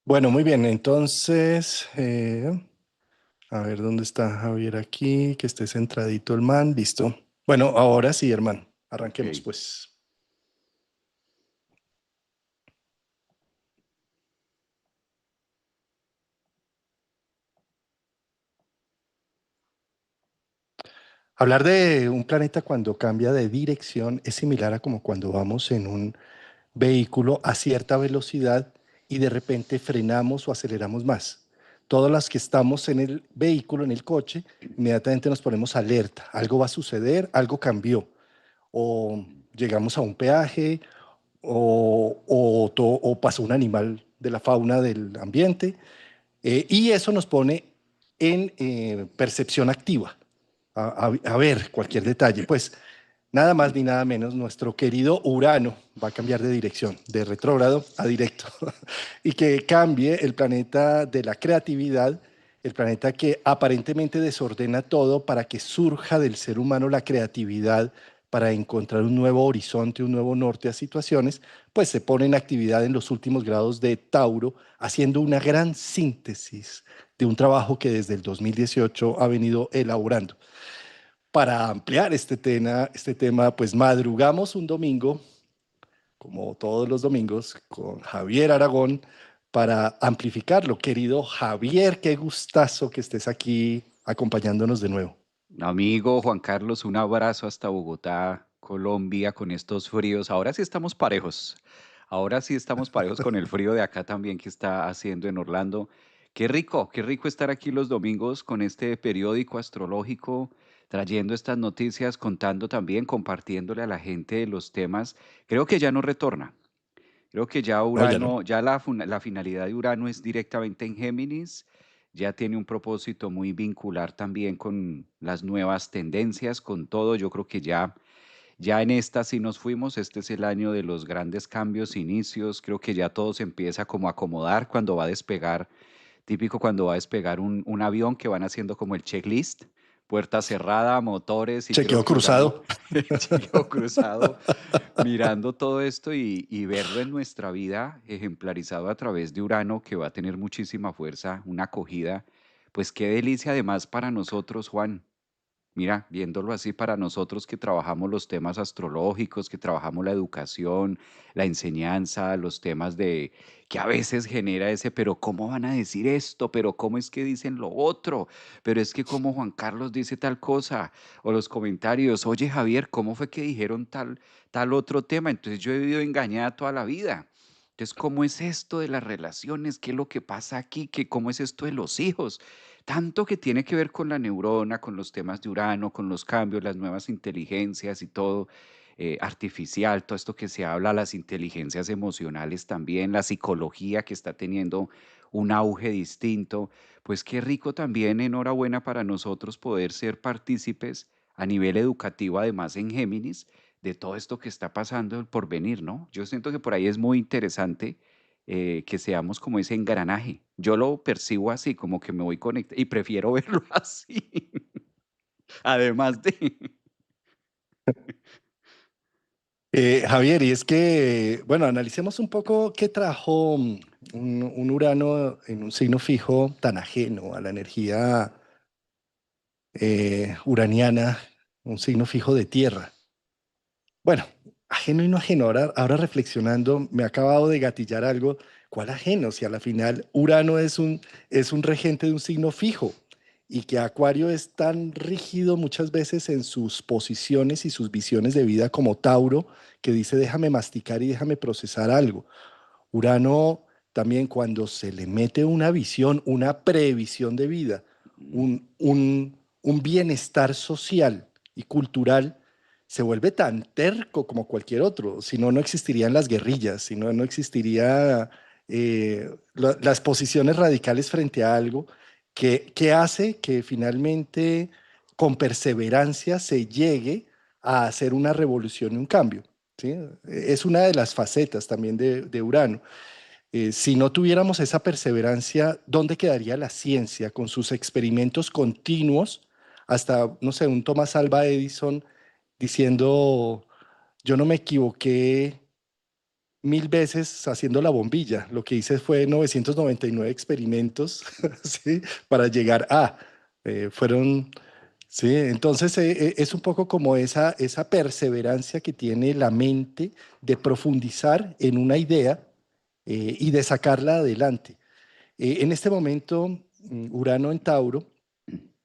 Bueno, muy bien. Entonces, a ver dónde está Javier aquí, que esté centradito el man. Listo. Bueno, ahora sí, hermano. Arranquemos, Ok. pues. Hablar de un planeta cuando cambia de dirección es similar a como cuando vamos en un vehículo a cierta velocidad y de repente frenamos o aceleramos más. Todas las que estamos en el vehículo, en el coche, inmediatamente nos ponemos alerta. Algo va a suceder, algo cambió. O llegamos a un peaje, o pasó un animal de la fauna del ambiente, y eso nos pone en percepción activa, a ver cualquier detalle. Pues nada más ni nada menos, nuestro querido Urano va a cambiar de dirección, de retrógrado a directo, y que cambie el planeta de la creatividad, el planeta que aparentemente desordena todo para que surja del ser humano la creatividad para encontrar un nuevo horizonte, un nuevo norte a situaciones, pues se pone en actividad en los últimos grados de Tauro, haciendo una gran síntesis de un trabajo que desde el 2018 ha venido elaborando. Para ampliar este tema, pues madrugamos un domingo, como todos los domingos, con Javier Aragón para amplificarlo. Querido Javier, qué gustazo que estés aquí acompañándonos de nuevo. Amigo Juan Carlos, un abrazo hasta Bogotá, Colombia, con estos fríos. Ahora sí estamos parejos. Ahora sí estamos parejos con el frío de acá también que está haciendo en Orlando. Qué rico estar aquí los domingos con este periódico astrológico, trayendo estas noticias, contando también, compartiéndole a la gente los temas. Creo que ya no retorna. Creo que ya No, ya no. Urano, la finalidad de Urano es directamente en Géminis, ya tiene un propósito muy vincular también con las nuevas tendencias, con todo. Yo creo que ya en esta sí nos fuimos, este es el año de los grandes cambios, inicios, creo que ya todo se empieza como a acomodar cuando va a despegar, típico cuando va a despegar un avión que van haciendo como el checklist, puerta cerrada, motores y creo Chequeo que Urano, cruzado. chequeo cruzado, mirando todo esto y verlo en nuestra vida ejemplarizado a través de Urano, que va a tener muchísima fuerza, una acogida, pues qué delicia además para nosotros, Juan. Mira, viéndolo así para nosotros que trabajamos los temas astrológicos, que trabajamos la educación, la enseñanza, los temas de que a veces genera ese, pero ¿cómo van a decir esto? Pero ¿cómo es que dicen lo otro? Pero es que como Juan Carlos dice tal cosa, o los comentarios, oye Javier, ¿cómo fue que dijeron tal otro tema? Entonces yo he vivido engañada toda la vida. Entonces, ¿cómo es esto de las relaciones? ¿Qué es lo que pasa aquí? ¿Cómo es esto de los hijos? Tanto que tiene que ver con la neurona, con los temas de Urano, con los cambios, las nuevas inteligencias y todo artificial, todo esto que se habla, las inteligencias emocionales también, la psicología que está teniendo un auge distinto. Pues qué rico también, enhorabuena para nosotros poder ser partícipes a nivel educativo, además en Géminis, de todo esto que está pasando por venir, ¿no? Yo siento que por ahí es muy interesante que seamos como ese engranaje. Yo lo percibo así, como que me voy conectando y prefiero verlo así, además de... Javier, y es que, bueno, analicemos un poco qué trajo un Urano en un signo fijo tan ajeno a la energía uraniana, un signo fijo de tierra. Bueno, ajeno y no ajeno. Ahora reflexionando, me ha acabado de gatillar algo. ¿Cuál ajeno? Si a la final Urano es un regente de un signo fijo y que Acuario es tan rígido muchas veces en sus posiciones y sus visiones de vida como Tauro, que dice déjame masticar y déjame procesar algo. Urano también cuando se le mete una visión, una previsión de vida, un bienestar social y cultural, se vuelve tan terco como cualquier otro. Si no, no existirían las guerrillas, si no, no existiría las posiciones radicales frente a algo que hace que finalmente con perseverancia se llegue a hacer una revolución y un cambio. ¿Sí? Es una de las facetas también de Urano. Si no tuviéramos esa perseverancia, ¿dónde quedaría la ciencia con sus experimentos continuos hasta, no sé, un Thomas Alva Edison diciendo, yo no me equivoqué 1000 veces haciendo la bombilla. Lo que hice fue 999 experimentos, ¿sí? Para llegar a. Fueron, sí, entonces es un poco como esa perseverancia que tiene la mente de profundizar en una idea y de sacarla adelante. En este momento, Urano en Tauro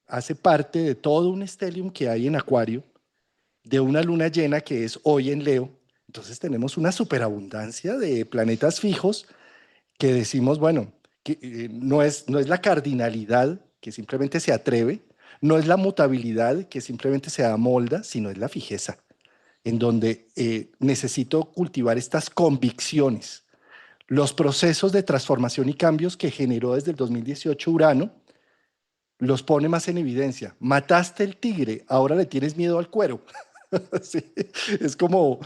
hace parte de todo un stellium que hay en Acuario, de una luna llena que es hoy en Leo. Entonces tenemos una superabundancia de planetas fijos que decimos, bueno, que no es la cardinalidad que simplemente se atreve, no es la mutabilidad que simplemente se amolda, sino es la fijeza, en donde necesito cultivar estas convicciones. Los procesos de transformación y cambios que generó desde el 2018 Urano los pone más en evidencia. Mataste el tigre, ahora le tienes miedo al cuero. Sí, es como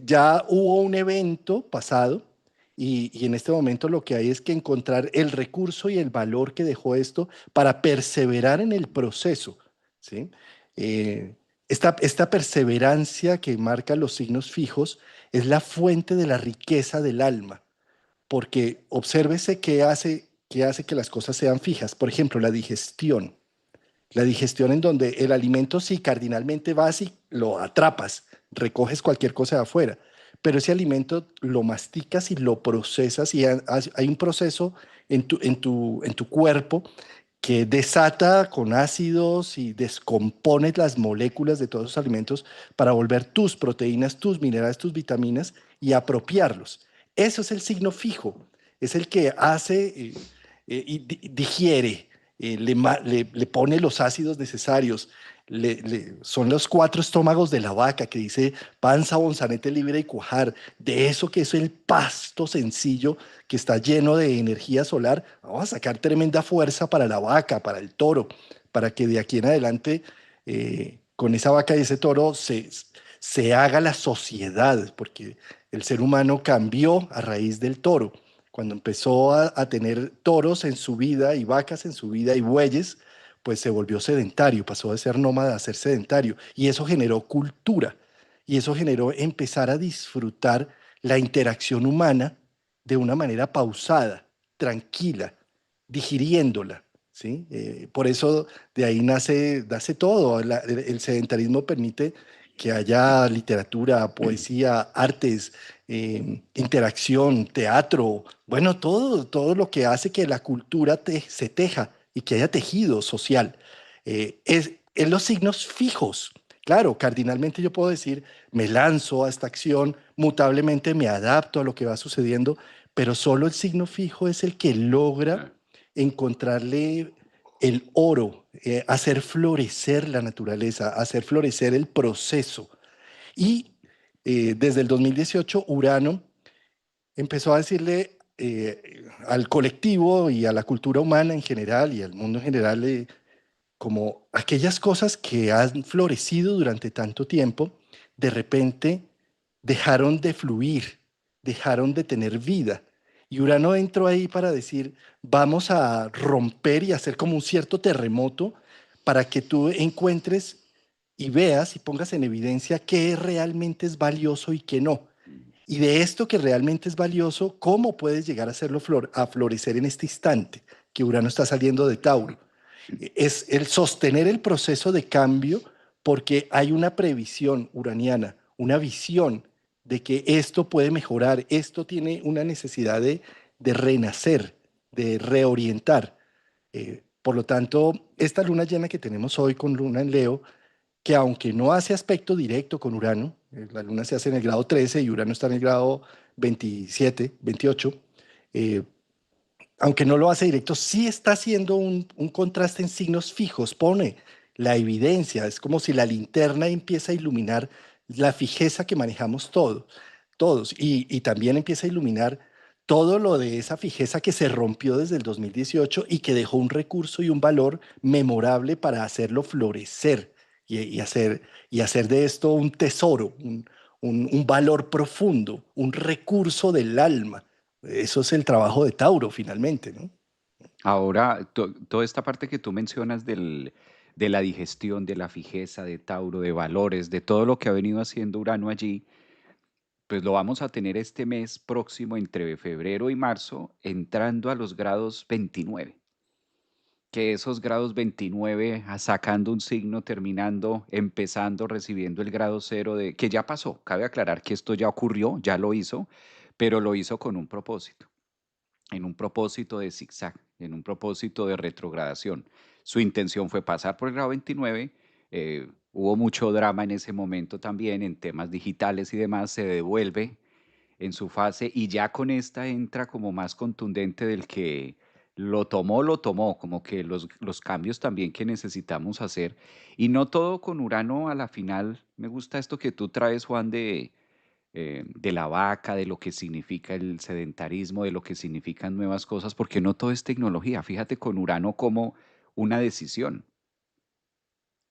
ya hubo un evento pasado y en este momento lo que hay es que encontrar el recurso y el valor que dejó esto para perseverar en el proceso. ¿Sí? Eh, esta perseverancia que marca los signos fijos es la fuente de la riqueza del alma, porque obsérvese qué hace que las cosas sean fijas. Por ejemplo, la digestión. La digestión en donde el alimento sí cardinalmente vas y lo atrapas, recoges cualquier cosa de afuera, pero ese alimento lo masticas y lo procesas y hay un proceso en tu cuerpo que desata con ácidos y descompone las moléculas de todos los alimentos para volver tus proteínas, tus minerales, tus vitaminas y apropiarlos. Eso es el signo fijo, es el que hace y digiere, le pone los ácidos necesarios. Son los cuatro estómagos de la vaca que dice panza, bonzanete, libre y cuajar. De eso que es el pasto sencillo que está lleno de energía solar, vamos a sacar tremenda fuerza para la vaca, para el toro, para que de aquí en adelante con esa vaca y ese toro se haga la sociedad, porque el ser humano cambió a raíz del toro. Cuando empezó a tener toros en su vida y vacas en su vida y bueyes, pues se volvió sedentario, pasó de ser nómada a ser sedentario. Y eso generó cultura. Y eso generó empezar a disfrutar la interacción humana de una manera pausada, tranquila, digiriéndola. ¿Sí? Por eso de ahí nace todo. El sedentarismo permite que haya literatura, poesía, artes, interacción, teatro, bueno, todo lo que hace que la cultura se teja y que haya tejido social. Es los signos fijos. Claro, cardinalmente yo puedo decir, me lanzo a esta acción, mutablemente me adapto a lo que va sucediendo, pero solo el signo fijo es el que logra Ah, encontrarle el oro, hacer florecer la naturaleza, hacer florecer el proceso. Y desde el 2018, Urano empezó a decirle al colectivo y a la cultura humana en general y al mundo en general, como aquellas cosas que han florecido durante tanto tiempo, de repente dejaron de fluir, dejaron de tener vida. Y Urano entró ahí para decir, vamos a romper y hacer como un cierto terremoto para que tú encuentres y veas y pongas en evidencia qué realmente es valioso y qué no. mm, Y de esto que realmente es valioso, ¿cómo puedes llegar a hacerlo a florecer en este instante que Urano está saliendo de Tauro? Es el sostener el proceso de cambio porque hay una previsión uraniana, una visión de que esto puede mejorar, esto tiene una necesidad de renacer, de reorientar. Por lo tanto, esta luna llena que tenemos hoy con luna en Leo, que aunque no hace aspecto directo con Urano, la luna se hace en el grado 13 y Urano está en el grado 27, 28, eh, aunque no lo hace directo, sí está haciendo un contraste en signos fijos, pone la evidencia, es como si la linterna empieza a iluminar la fijeza que manejamos todos, y también empieza a iluminar todo lo de esa fijeza que se rompió desde el 2018 y que dejó un recurso y un valor memorable para hacerlo florecer y hacer de esto un tesoro, un valor profundo, un recurso del alma. Eso es el trabajo de Tauro, finalmente, ¿no? ahora, toda esta parte que tú mencionas de la digestión, de la fijeza, de Tauro, de valores, de todo lo que ha venido haciendo Urano allí, Pues lo vamos a tener este mes próximo entre febrero y marzo, entrando a los grados 29. Que esos grados 29, sacando un signo, terminando, empezando, recibiendo el grado cero de que ya pasó. Cabe aclarar que esto ya ocurrió, ya lo hizo, pero lo hizo con un propósito, en un propósito de zigzag, en un propósito de retrogradación. Su intención fue pasar por el grado 29. Hubo mucho drama en ese momento también en temas digitales y demás, se devuelve en su fase y ya con esta entra como más contundente del que lo tomó, como que los cambios también que necesitamos hacer. Y no todo con Urano a la final. Me gusta esto que tú traes, Juan, de la vaca, de lo que significa el sedentarismo, de lo que significan nuevas cosas, porque no todo es tecnología. Fíjate con Urano como una decisión,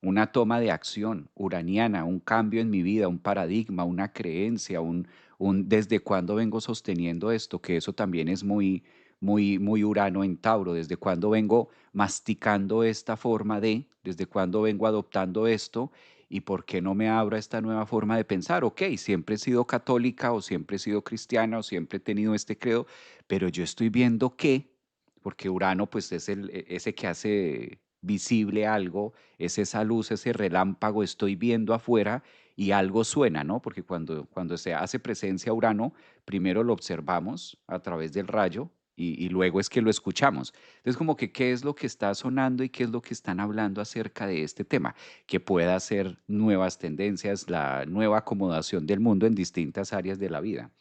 una toma de acción uraniana, un cambio en mi vida, un paradigma, una creencia, un desde cuándo vengo sosteniendo esto, que eso también es muy Urano en Tauro, desde cuándo vengo masticando esta forma de, desde cuándo vengo adoptando esto y por qué no me abro a esta nueva forma de pensar. Ok, siempre he sido católica o siempre he sido cristiana o siempre he tenido este credo, pero yo estoy viendo que, porque Urano pues es ese que hace visible algo, es esa luz, ese relámpago, estoy viendo afuera y algo suena, ¿no? Porque cuando se hace presencia Urano, primero lo observamos a través del rayo y luego es que lo escuchamos. Entonces, como que qué es lo que está sonando y qué es lo que están hablando acerca de este tema, que pueda ser nuevas tendencias, la nueva acomodación del mundo en distintas áreas de la vida.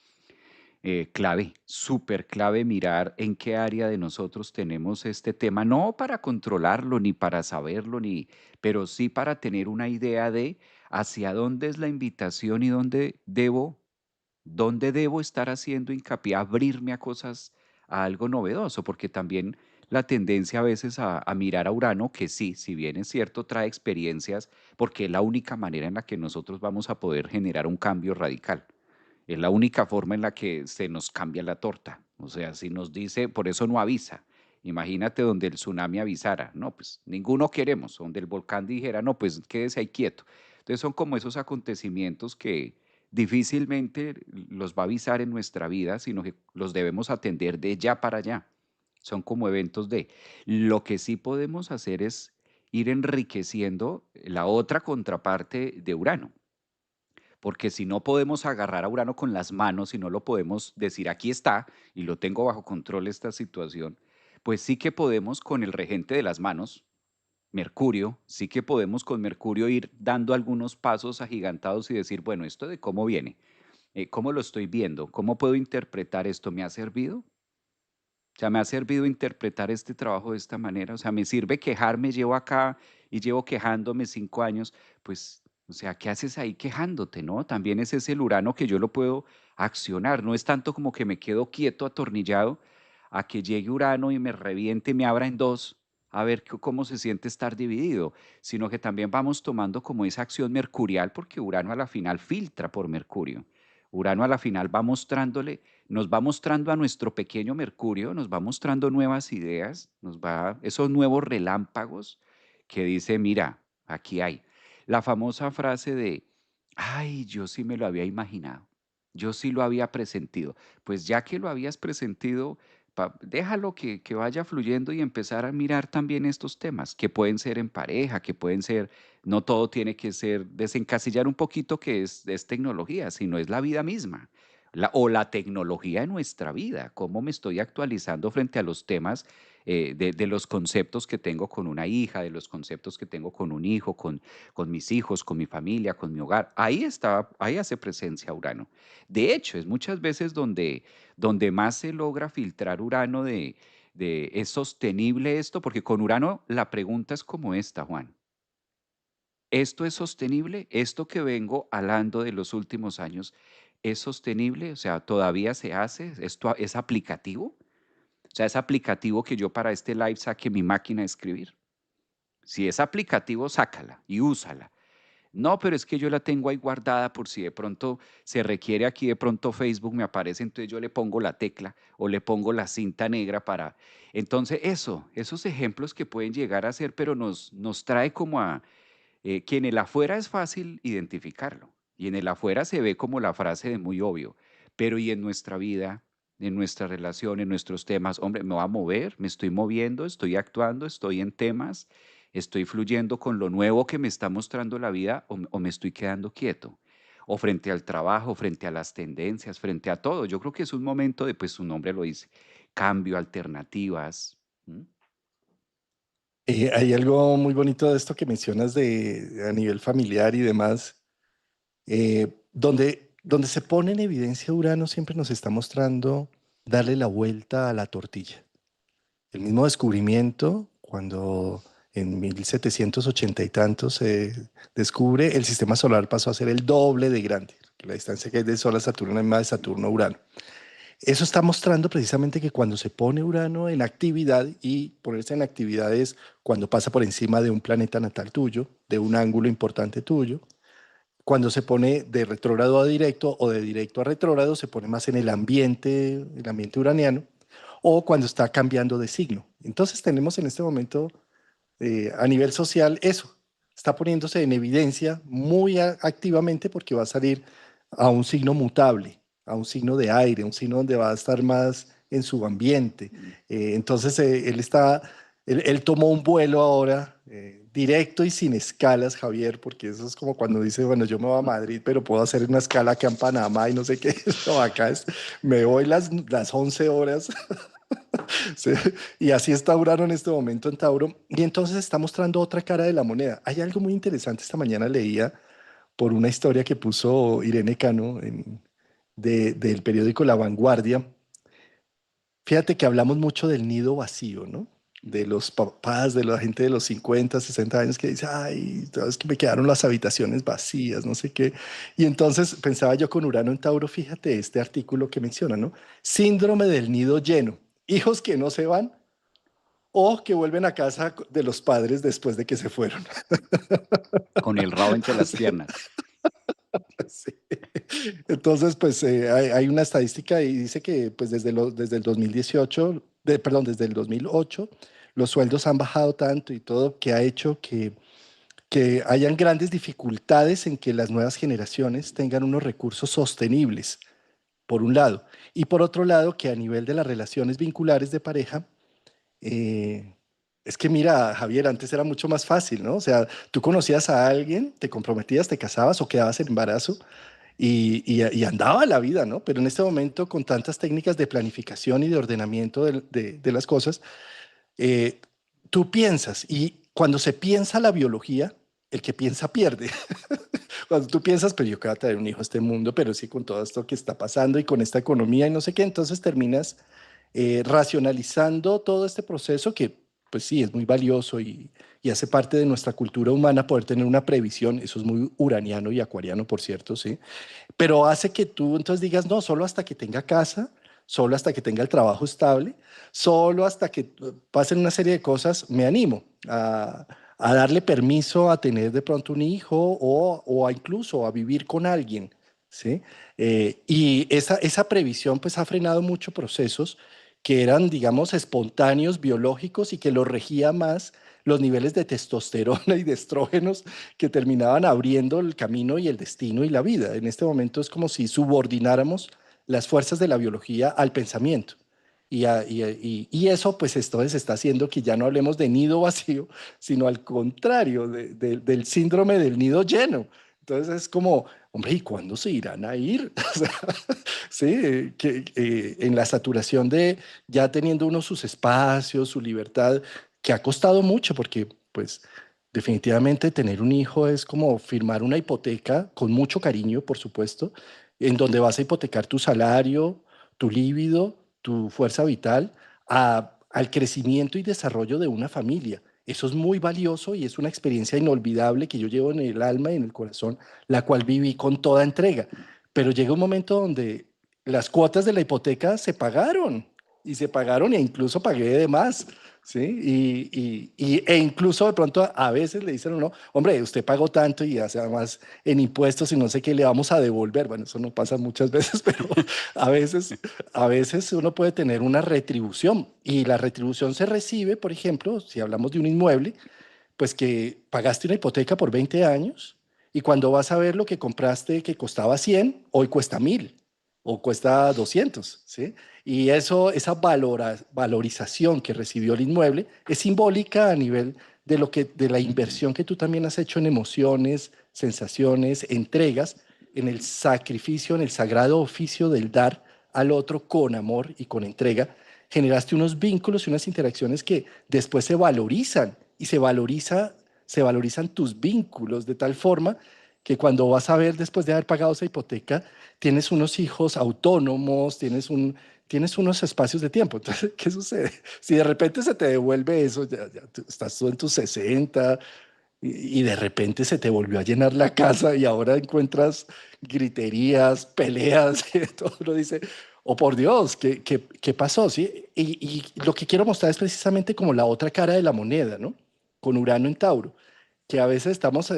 Clave, súper clave mirar en qué área de nosotros tenemos este tema, no para controlarlo ni para saberlo, pero sí para tener una idea de hacia dónde es la invitación y dónde debo estar haciendo hincapié, abrirme a cosas, a algo novedoso, porque también la tendencia a veces a mirar a Urano, que sí, si bien es cierto, trae experiencias, porque es la única manera en la que nosotros vamos a poder generar un cambio radical. Es la única forma en la que se nos cambia la torta. O sea, si nos dice, por eso no avisa. Imagínate donde el tsunami avisara. No, pues ninguno queremos. Donde el volcán dijera, no, pues quédese ahí quieto. Entonces son como esos acontecimientos que difícilmente los va a avisar en nuestra vida, sino que los debemos atender de ya para allá. Son como eventos de... Lo que sí podemos hacer es ir enriqueciendo la otra contraparte de Urano, porque si no podemos agarrar a Urano con las manos, si no lo podemos decir aquí está y lo tengo bajo control esta situación, pues sí que podemos con el regente de las manos, Mercurio, sí que podemos con Mercurio ir dando algunos pasos agigantados y decir, bueno, ¿esto de cómo viene? ¿Cómo lo estoy viendo? ¿Cómo puedo interpretar esto? ¿Me ha servido? O sea, me ha servido interpretar este trabajo de esta manera. O sea, me sirve quejarme, llevo acá y llevo quejándome 5 años. Pues, o sea, ¿qué haces ahí quejándote, no? También ese es el Urano que yo lo puedo accionar. No es tanto como que me quedo quieto, atornillado, a que llegue Urano y me reviente y me abra en dos, a ver cómo se siente estar dividido, sino que también vamos tomando como esa acción mercurial, porque Urano a la final filtra por Mercurio. Urano a la final va mostrándole, nos va mostrando a nuestro pequeño Mercurio, nos va mostrando nuevas ideas, nos va esos nuevos relámpagos que dice, mira, aquí hay. La famosa frase de, ay, yo sí me lo había imaginado, yo sí lo había presentido. Pues ya que lo habías presentido, déjalo que vaya fluyendo y empezar a mirar también estos temas, que pueden ser en pareja, que pueden ser, no todo tiene que ser desencasillar un poquito que es tecnología, sino es la vida misma. O la tecnología en nuestra vida, cómo me estoy actualizando frente a los temas de los conceptos que tengo con una hija, de los conceptos que tengo con un hijo, con mis hijos, con mi familia, con mi hogar. Ahí está, ahí hace presencia Urano. De hecho, es muchas veces donde más se logra filtrar Urano de ¿es sostenible esto? Porque con Urano la pregunta es como esta, Juan. ¿Esto es sostenible? ¿Esto que vengo hablando de los últimos años es sostenible? O sea, ¿todavía se hace? ¿Esto es aplicativo? O sea, ¿es aplicativo que yo para este live saque mi máquina de escribir? Si es aplicativo, sácala y úsala. No, pero es que yo la tengo ahí guardada por si de pronto se requiere aquí, de pronto Facebook me aparece, entonces yo le pongo la tecla o le pongo la cinta negra para... Entonces esos ejemplos que pueden llegar a ser, pero nos trae como a... que en el afuera es fácil identificarlo. Y en el afuera se ve como la frase de muy obvio, pero y en nuestra vida, en nuestra relación, en nuestros temas, hombre, me va a mover, me estoy moviendo, estoy actuando, estoy en temas, estoy fluyendo con lo nuevo que me está mostrando la vida o me estoy quedando quieto. O frente al trabajo, frente a las tendencias, frente a todo. Yo creo que es un momento de, pues su nombre lo dice, cambio, alternativas. ¿M? Hay algo muy bonito de esto que mencionas a nivel familiar y demás, donde se pone en evidencia Urano siempre nos está mostrando darle la vuelta a la tortilla. El mismo descubrimiento, cuando en 1780 y tantos se descubre, el sistema solar pasó a ser el doble de grande. La distancia que hay del Sol a Saturno es más de Saturno a Urano. Eso está mostrando precisamente que cuando se pone Urano en actividad, y ponerse en actividad es cuando pasa por encima de un planeta natal tuyo, de un ángulo importante tuyo, cuando se pone de retrógrado a directo o de directo a retrógrado, se pone más en el ambiente uraniano, o cuando está cambiando de signo. Entonces tenemos en este momento a nivel social eso, está poniéndose en evidencia muy activamente porque va a salir a un signo mutable, a un signo de aire, un signo donde va a estar más en su ambiente. Entonces él tomó un vuelo ahora directo y sin escalas, Javier, porque eso es como cuando dice, bueno, yo me voy a Madrid, pero puedo hacer una escala acá en Panamá y no sé qué. No, acá me voy las 11 horas. Sí, y así está Urano en este momento en Tauro. Y entonces está mostrando otra cara de la moneda. Hay algo muy interesante. Esta mañana leía por una historia que puso Irene Cano del periódico La Vanguardia. Fíjate que hablamos mucho del nido vacío, ¿no? De los papás, de la gente de los 50, 60 años que dice, ay, sabes que me quedaron las habitaciones vacías, no sé qué. Y entonces pensaba yo con Urano en Tauro, fíjate este artículo que menciona, ¿no? Síndrome del nido lleno. Hijos que no se van o que vuelven a casa de los padres después de que se fueron. Con el rabo entre las piernas. Sí. Entonces, pues hay una estadística y dice que pues desde el 2018, perdón, desde el 2008, los sueldos han bajado tanto y todo que ha hecho que hayan grandes dificultades en que las nuevas generaciones tengan unos recursos sostenibles, por un lado. Y por otro lado, que a nivel de las relaciones vinculares de pareja, Eh, es que mira, Javier, antes era mucho más fácil, ¿no? O sea, tú conocías a alguien, te comprometías, te casabas o quedabas en embarazo y andaba la vida, ¿no? Pero en este momento, con tantas técnicas de planificación y de ordenamiento de las cosas, eh, tú piensas y cuando se piensa la biología, el que piensa pierde. Cuando tú piensas, pero yo quiero traer un hijo a este mundo, pero sí con todo esto que está pasando y con esta economía y no sé qué, entonces terminas racionalizando todo este proceso que, pues sí, es muy valioso y hace parte de nuestra cultura humana poder tener una previsión, eso es muy uraniano y acuariano, por cierto, sí, pero hace que tú entonces digas, no, solo hasta que tenga casa, solo hasta que tenga el trabajo estable, solo hasta que pasen una serie de cosas, me animo a darle permiso a tener de pronto un hijo o a incluso a vivir con alguien, ¿sí? Y esa previsión pues ha frenado muchos procesos que eran, digamos, espontáneos, biológicos y que los regía más los niveles de testosterona y de estrógenos que terminaban abriendo el camino y el destino y la vida. En este momento es como si subordináramos las fuerzas de la biología al pensamiento. Y eso, pues, entonces está haciendo que ya no hablemos de nido vacío, sino al contrario, del síndrome del nido lleno. Entonces es como, hombre, ¿y cuándo se irán a ir? O sea, sí, en la saturación de ya teniendo uno sus espacios, su libertad, que ha costado mucho, porque, pues, definitivamente tener un hijo es como firmar una hipoteca con mucho cariño, por supuesto, en donde vas a hipotecar tu salario, tu líbido, tu fuerza vital al crecimiento y desarrollo de una familia. Eso es muy valioso y es una experiencia inolvidable que yo llevo en el alma y en el corazón, la cual viví con toda entrega. Pero llega un momento donde las cuotas de la hipoteca se pagaron y se pagaron e incluso pagué de más. ¿Sí? E incluso de pronto a veces le dicen a uno, hombre, usted pagó tanto y hace además en impuestos y no sé qué le vamos a devolver. Bueno, eso no pasa muchas veces, pero a veces, a veces uno puede tener una retribución y la retribución se recibe, por ejemplo, si hablamos de un inmueble, pues que pagaste una hipoteca por 20 años Y cuando vas a ver lo que compraste que costaba 100, hoy cuesta 1000 o cuesta 200, ¿sí? Y eso, esa valorización que recibió el inmueble es simbólica a nivel de, de la inversión que tú también has hecho en emociones, sensaciones, entregas, en el sacrificio, en el sagrado oficio del dar al otro con amor y con entrega. Generaste unos vínculos y unas interacciones que después se valorizan y se valorizan tus vínculos de tal forma que cuando vas a ver después de haber pagado esa hipoteca, tienes unos hijos autónomos, tienes unos espacios de tiempo. Entonces, ¿qué sucede? Si de repente se te devuelve eso, estás tú en tus 60 y de repente se te volvió a llenar la casa y ahora encuentras griterías, peleas, y todo uno dice, oh por Dios, ¿qué pasó? ¿Sí? Y lo que quiero mostrar es precisamente como la otra cara de la moneda, ¿no? Con Urano en Tauro, que a veces estamos,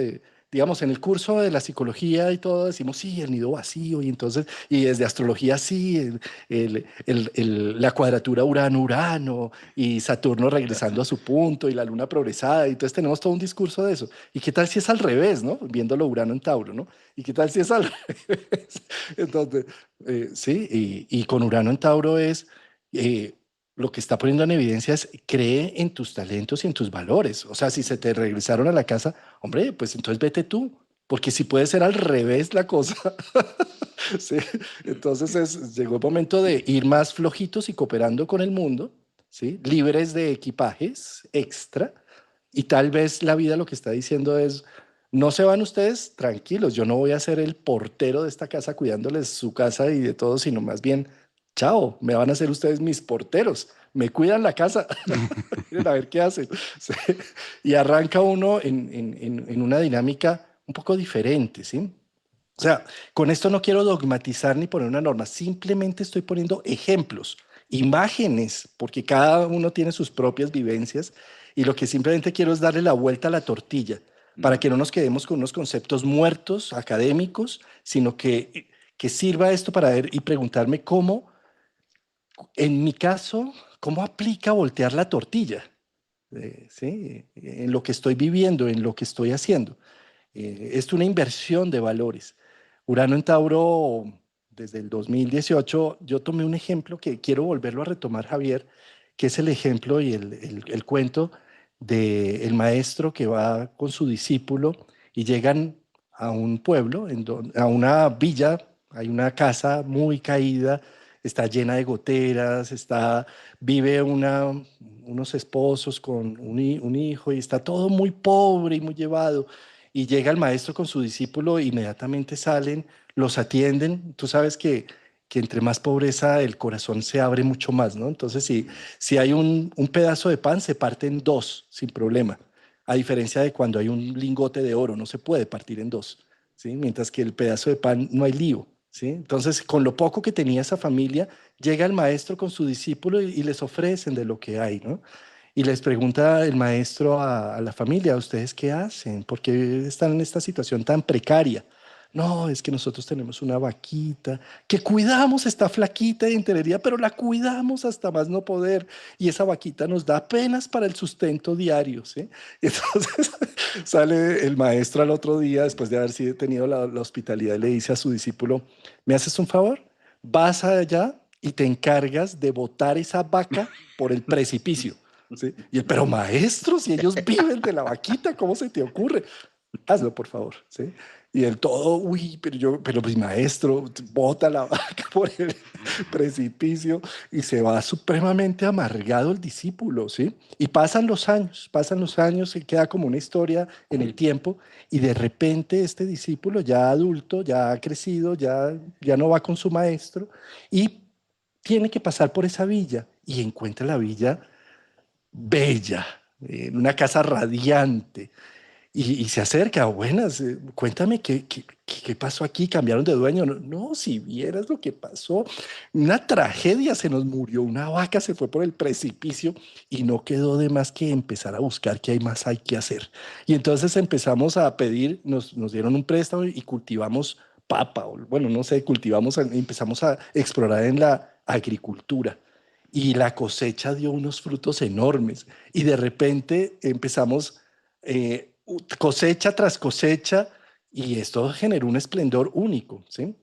digamos, en el curso de la psicología y todo, decimos, sí, el nido vacío, y entonces, y desde astrología, sí, la cuadratura Urano-Urano, y Saturno regresando a su punto, y la luna progresada, y entonces tenemos todo un discurso de eso. ¿Y qué tal si es al revés, no? Viéndolo Urano en Tauro, ¿no? ¿Y qué tal si es al revés? Entonces, sí, y con Urano en Tauro es... eh, lo que está poniendo en evidencia es cree en tus talentos y en tus valores. O sea, si se te regresaron a la casa, hombre, pues entonces vete tú, porque si puede ser al revés la cosa. Sí. Entonces llegó el momento de ir más flojitos y cooperando con el mundo, ¿sí? Libres de equipajes extra. Y tal vez la vida lo que está diciendo es, no se van ustedes tranquilos, yo no voy a ser el portero de esta casa cuidándoles su casa y de todo, sino más bien, chao, me van a ser ustedes mis porteros, me cuidan la casa, miren a ver qué hacen. Sí. Y arranca uno en una dinámica un poco diferente, ¿sí? O sea, con esto no quiero dogmatizar ni poner una norma, simplemente estoy poniendo ejemplos, imágenes, porque cada uno tiene sus propias vivencias y lo que simplemente quiero es darle la vuelta a la tortilla para que no nos quedemos con unos conceptos muertos, académicos, sino que sirva esto para ver y preguntarme cómo, en mi caso, cómo aplica voltear la tortilla, ¿sí? En lo que estoy viviendo, en lo que estoy haciendo. Es una inversión de valores. Urano en Tauro, desde el 2018, yo tomé un ejemplo que quiero volverlo a retomar, Javier, que es el ejemplo y el cuento del maestro que va con su discípulo y llegan a un pueblo, a una villa, hay una casa muy caída, está llena de goteras, vive unos esposos con un hijo y está todo muy pobre y muy llevado. Y llega el maestro con su discípulo, e inmediatamente salen, los atienden. Tú sabes que entre más pobreza el corazón se abre mucho más, ¿no? Entonces, si hay un pedazo de pan, se parte en dos sin problema. A diferencia de cuando hay un lingote de oro, no se puede partir en dos, ¿sí? Mientras que el pedazo de pan no hay lío, ¿sí? Entonces, con lo poco que tenía esa familia, llega el maestro con su discípulo y les ofrecen de lo que hay, ¿no? Y les pregunta el maestro a la familia, ¿ustedes qué hacen? ¿Por qué están en esta situación tan precaria? No, es que nosotros tenemos una vaquita que cuidamos, está flaquita de enterería, pero la cuidamos hasta más no poder. Y esa vaquita nos da apenas para el sustento diario, ¿sí? Y entonces sale el maestro al otro día, después de haber sido tenido la hospitalidad, y le dice a su discípulo, ¿me haces un favor? Vas allá y te encargas de botar esa vaca por el precipicio. ¿Sí? Y él, pero maestro, si ellos viven de la vaquita, ¿cómo se te ocurre? Hazlo, por favor, ¿sí? Y el todo, uy, pero mi maestro bota la vaca por el precipicio y se va supremamente amargado el discípulo, ¿sí? Y pasan los años, se queda como una historia en el tiempo y de repente este discípulo ya adulto, ya ha crecido, ya no va con su maestro y tiene que pasar por esa villa y encuentra la villa bella, en una casa radiante. Y se acerca, buenas, cuéntame qué pasó aquí, cambiaron de dueño. No, no, si vieras lo que pasó, una tragedia, se nos murió una vaca, se fue por el precipicio y no quedó de más que empezar a buscar qué hay más hay que hacer. Y entonces empezamos a pedir, nos dieron un préstamo y cultivamos papa, o bueno, no sé, empezamos a explorar en la agricultura. Y la cosecha dio unos frutos enormes. Y de repente empezamos cosecha tras cosecha y esto generó un esplendor único, ¿sí?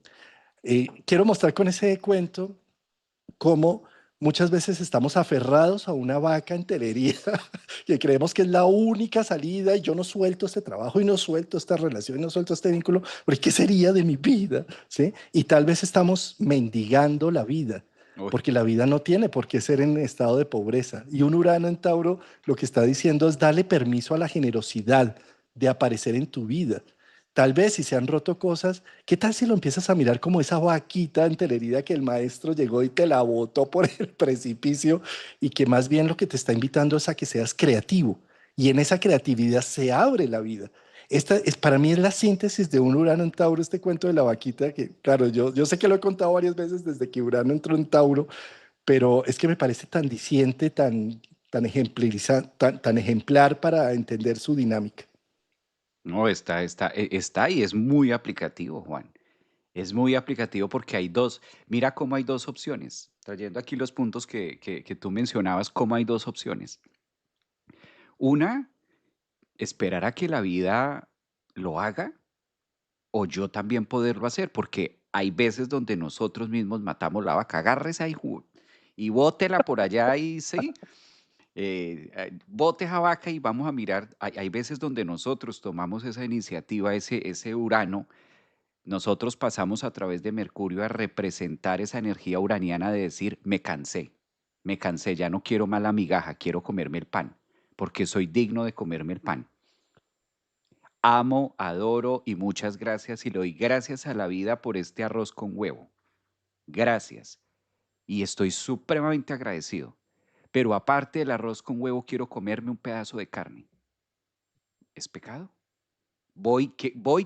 Quiero mostrar con ese cuento cómo muchas veces estamos aferrados a una vaca enterería que creemos que es la única salida y yo no suelto este trabajo y no suelto esta relación y no suelto este vínculo, porque ¿qué sería de mi vida? ¿Sí? Y tal vez estamos mendigando la vida, Uy, porque la vida no tiene por qué ser en estado de pobreza. Y un Urano en Tauro lo que está diciendo es darle permiso a la generosidad de aparecer en tu vida. Tal vez si se han roto cosas, ¿qué tal si lo empiezas a mirar como esa vaquita entererida que el maestro llegó y te la botó por el precipicio y que más bien lo que te está invitando es a que seas creativo y en esa creatividad se abre la vida? Esta es, para mí es la síntesis de un Urano en Tauro, este cuento de la vaquita, que claro, yo sé que lo he contado varias veces desde que Urano entró en Tauro, pero es que me parece tan diciente, tan ejemplar para entender su dinámica. no, está y es muy aplicativo, Juan. Es muy aplicativo porque hay dos, mira cómo hay dos opciones. Trayendo aquí los puntos que tú mencionabas, cómo hay dos opciones. Una, esperar a que la vida lo haga o yo también poderlo hacer, porque hay veces donde nosotros mismos matamos la vaca. Agárrese ahí y bótela por allá y sí, bote esa vaca y vamos a mirar. Hay veces donde nosotros tomamos esa iniciativa, ese Urano, nosotros pasamos a través de Mercurio a representar esa energía uraniana de decir, me cansé, ya no quiero más la migaja, quiero comerme el pan, porque soy digno de comerme el pan. Amo, adoro y muchas gracias y le doy gracias a la vida por este arroz con huevo. Gracias. Y estoy supremamente agradecido. Pero aparte del arroz con huevo, quiero comerme un pedazo de carne. ¿Es pecado? Voy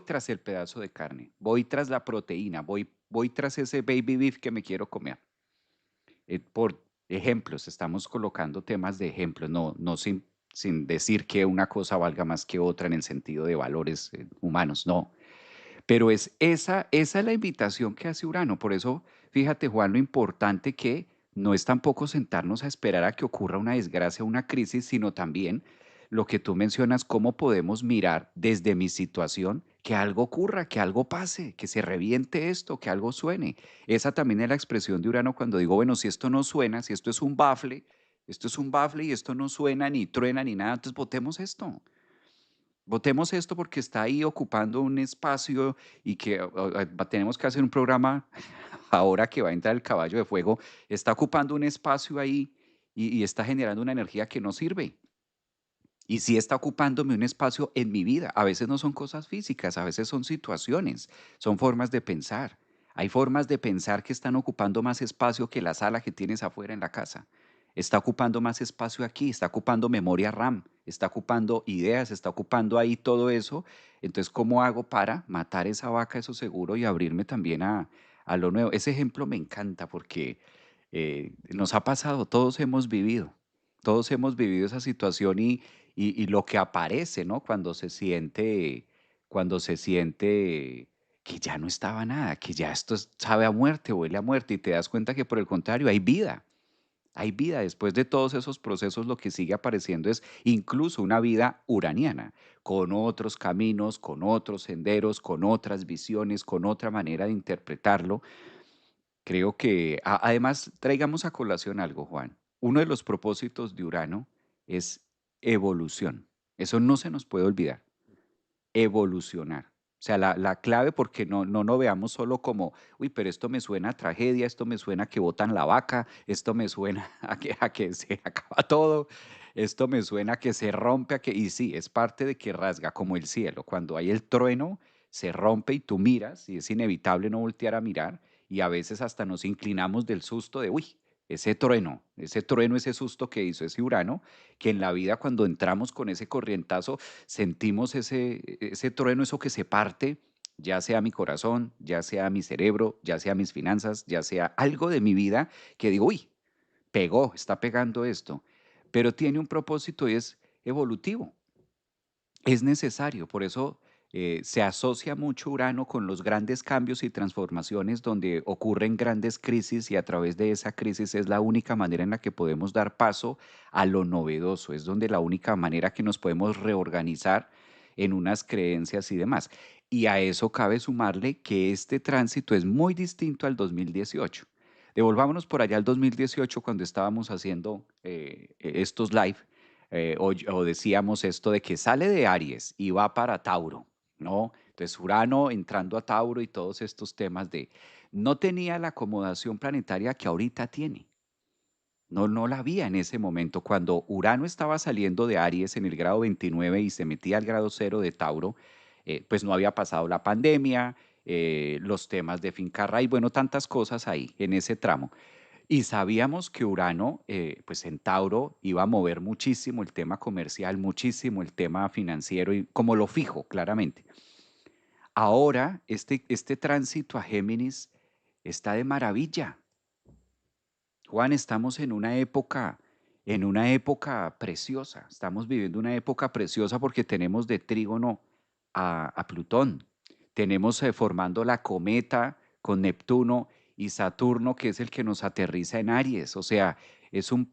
tras el pedazo de carne, voy tras la proteína, voy tras ese baby beef que me quiero comer. Por ejemplos, estamos colocando temas de ejemplos, no sin decir que una cosa valga más que otra en el sentido de valores humanos, no. Pero esa es la invitación que hace Urano. Por eso, fíjate, Juan, lo importante que no es tampoco sentarnos a esperar a que ocurra una desgracia, una crisis, sino también lo que tú mencionas, cómo podemos mirar desde mi situación que algo ocurra, que algo pase, que se reviente esto, que algo suene. Esa también es la expresión de Urano cuando digo, bueno, si esto no suena, si esto es un bafle y esto no suena ni truena ni nada, entonces votemos esto. Votemos esto porque está ahí ocupando un espacio y que tenemos que hacer un programa ahora que va a entrar el caballo de fuego, está ocupando un espacio ahí y está generando una energía que no sirve. Y sí está ocupándome un espacio en mi vida. A veces no son cosas físicas, a veces son situaciones, son formas de pensar. Hay formas de pensar que están ocupando más espacio que la sala que tienes afuera en la casa. Está ocupando más espacio aquí, está ocupando memoria RAM, está ocupando ideas, está ocupando ahí todo eso. Entonces, ¿cómo hago para matar esa vaca, eso seguro, y abrirme también a lo nuevo? Ese ejemplo me encanta porque nos ha pasado, todos hemos vivido esa situación y lo que aparece, ¿no? Cuando se siente que ya no estaba nada, que ya esto sabe a muerte, huele a muerte, y te das cuenta que por el contrario hay vida. Después de todos esos procesos, lo que sigue apareciendo es incluso una vida uraniana, con otros caminos, con otros senderos, con otras visiones, con otra manera de interpretarlo. Creo que, además, traigamos a colación algo, Juan. Uno de los propósitos de Urano es evolución. Eso no se nos puede olvidar, evolucionar. O sea, la clave porque no veamos solo como, uy, pero esto me suena a tragedia, esto me suena a que botan la vaca, esto me suena a que se acaba todo, esto me suena a que se rompe, y sí, es parte de que rasga como el cielo. Cuando hay el trueno, se rompe y tú miras y es inevitable no voltear a mirar y a veces hasta nos inclinamos del susto de, uy, ese trueno, ese susto que hizo ese Urano, que en la vida cuando entramos con ese corrientazo sentimos ese trueno, eso que se parte, ya sea mi corazón, ya sea mi cerebro, ya sea mis finanzas, ya sea algo de mi vida, que digo, uy, pegó, está pegando esto, pero tiene un propósito y es evolutivo, es necesario, por eso se asocia mucho Urano con los grandes cambios y transformaciones donde ocurren grandes crisis y a través de esa crisis es la única manera en la que podemos dar paso a lo novedoso, es donde la única manera que nos podemos reorganizar en unas creencias y demás. Y a eso cabe sumarle que este tránsito es muy distinto al 2018. Devolvámonos por allá al 2018 cuando estábamos haciendo estos live, o decíamos esto de que sale de Aries y va para Tauro, ¿no? Entonces Urano entrando a Tauro y todos estos temas de no tenía la acomodación planetaria que ahorita tiene. No, no la había en ese momento. Cuando Urano estaba saliendo de Aries en el grado 29 y se metía al grado cero de Tauro, pues no había pasado la pandemia, los temas de finca raíz, bueno, tantas cosas ahí en ese tramo. Y sabíamos que Urano, pues en Tauro, iba a mover muchísimo el tema comercial, muchísimo el tema financiero, y como lo fijo, claramente. Ahora, este tránsito a Géminis está de maravilla. Juan, estamos en una época preciosa. Estamos viviendo una época preciosa porque tenemos de trígono a Plutón. Tenemos formando la cometa con Neptuno y Saturno, que es el que nos aterriza en Aries. O sea, es un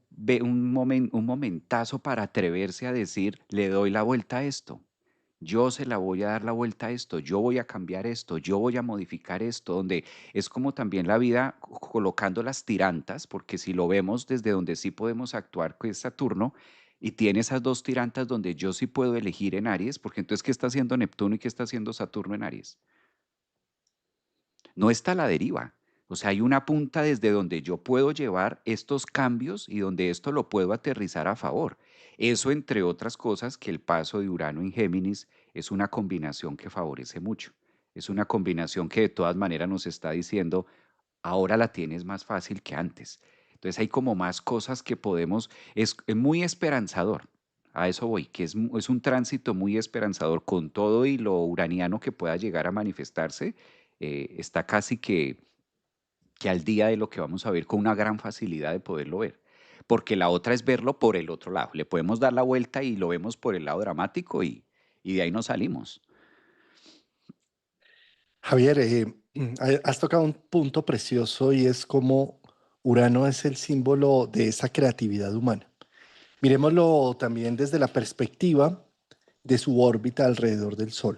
momentazo para atreverse a decir, le doy la vuelta a esto. Yo se la voy a dar la vuelta a esto, yo voy a cambiar esto, yo voy a modificar esto, donde es como también la vida colocando las tirantas, porque si lo vemos desde donde sí podemos actuar, que es Saturno, y tiene esas dos tirantas donde yo sí puedo elegir en Aries, porque entonces, ¿qué está haciendo Neptuno y qué está haciendo Saturno en Aries? No está a la deriva. O sea, hay una punta desde donde yo puedo llevar estos cambios y donde esto lo puedo aterrizar a favor. Eso, entre otras cosas, que el paso de Urano en Géminis es una combinación que favorece mucho. Es una combinación que de todas maneras nos está diciendo, ahora la tienes más fácil que antes. Entonces hay como más cosas que podemos, es muy esperanzador. A eso voy, que es un tránsito muy esperanzador con todo y lo uraniano que pueda llegar a manifestarse. Está casi que al día de lo que vamos a ver con una gran facilidad de poderlo ver. Porque la otra es verlo por el otro lado. Le podemos dar la vuelta y lo vemos por el lado dramático y de ahí nos salimos. Javier, has tocado un punto precioso y es como Urano es el símbolo de esa creatividad humana. Miremoslo también desde la perspectiva de su órbita alrededor del Sol.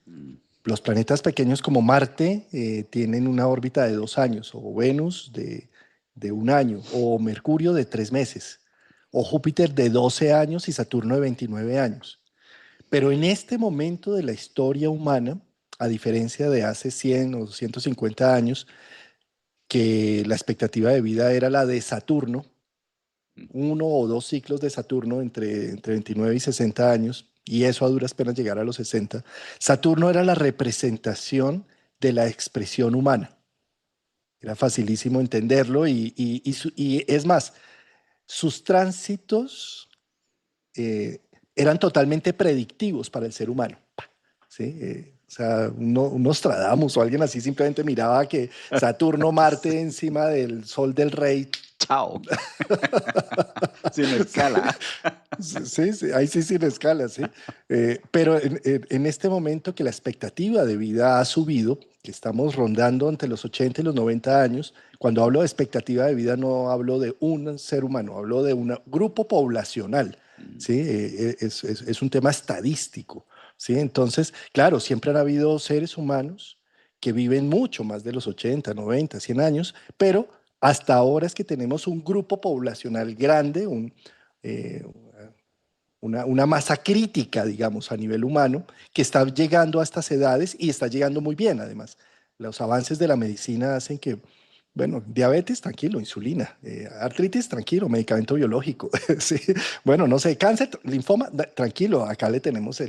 Mm, Los planetas pequeños como Marte tienen una órbita de 2 años, o Venus de 1 año, o Mercurio de 3 meses, o Júpiter de 12 años y Saturno de 29 años. Pero en este momento de la historia humana, a diferencia de hace 100 o 150 años, que la expectativa de vida era la de Saturno, mm, 1 o 2 ciclos de Saturno entre 29 y 60 años, y eso a duras penas llegar a los 60. Saturno era la representación de la expresión humana. Era facilísimo entenderlo y es más, sus tránsitos eran totalmente predictivos para el ser humano. ¿Sí? O sea, un Nostradamus o alguien así simplemente miraba que Saturno, Marte sí. encima del Sol del Rey. Chao. Sin escala. Sí, sí, sí, ahí sí sin escala, sí. Pero en este momento que la expectativa de vida ha subido, que estamos rondando entre los 80 y los 90 años, cuando hablo de expectativa de vida no hablo de un ser humano, hablo de un grupo poblacional, Mm, ¿sí? Es un tema estadístico, ¿sí? Entonces, claro, siempre han habido seres humanos que viven mucho más de los 80, 90, 100 años, pero hasta ahora es que tenemos un grupo poblacional grande, eh, una masa crítica, digamos, a nivel humano, que está llegando a estas edades y está llegando muy bien, además. Los avances de la medicina hacen que, bueno, diabetes, tranquilo, insulina, artritis, tranquilo, medicamento biológico, sí. Bueno, no sé, cáncer, linfoma, tranquilo, acá le tenemos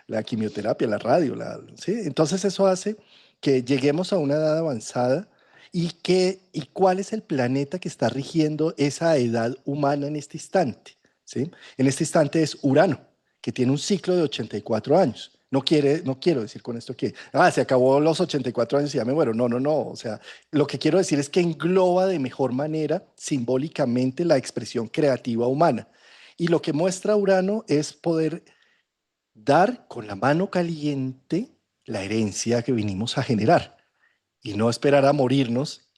la quimioterapia, la radio, ¿sí? Entonces eso hace que lleguemos a una edad avanzada y cuál es el planeta que está rigiendo esa edad humana en este instante, ¿sí? En este instante es Urano, que tiene un ciclo de 84 años. No quiero decir con esto que, se acabó los 84 años y ya me muero. No, no, no. O sea, lo que quiero decir es que engloba de mejor manera, simbólicamente, la expresión creativa humana. Y lo que muestra Urano es poder dar con la mano caliente la herencia que vinimos a generar y no esperar a morirnos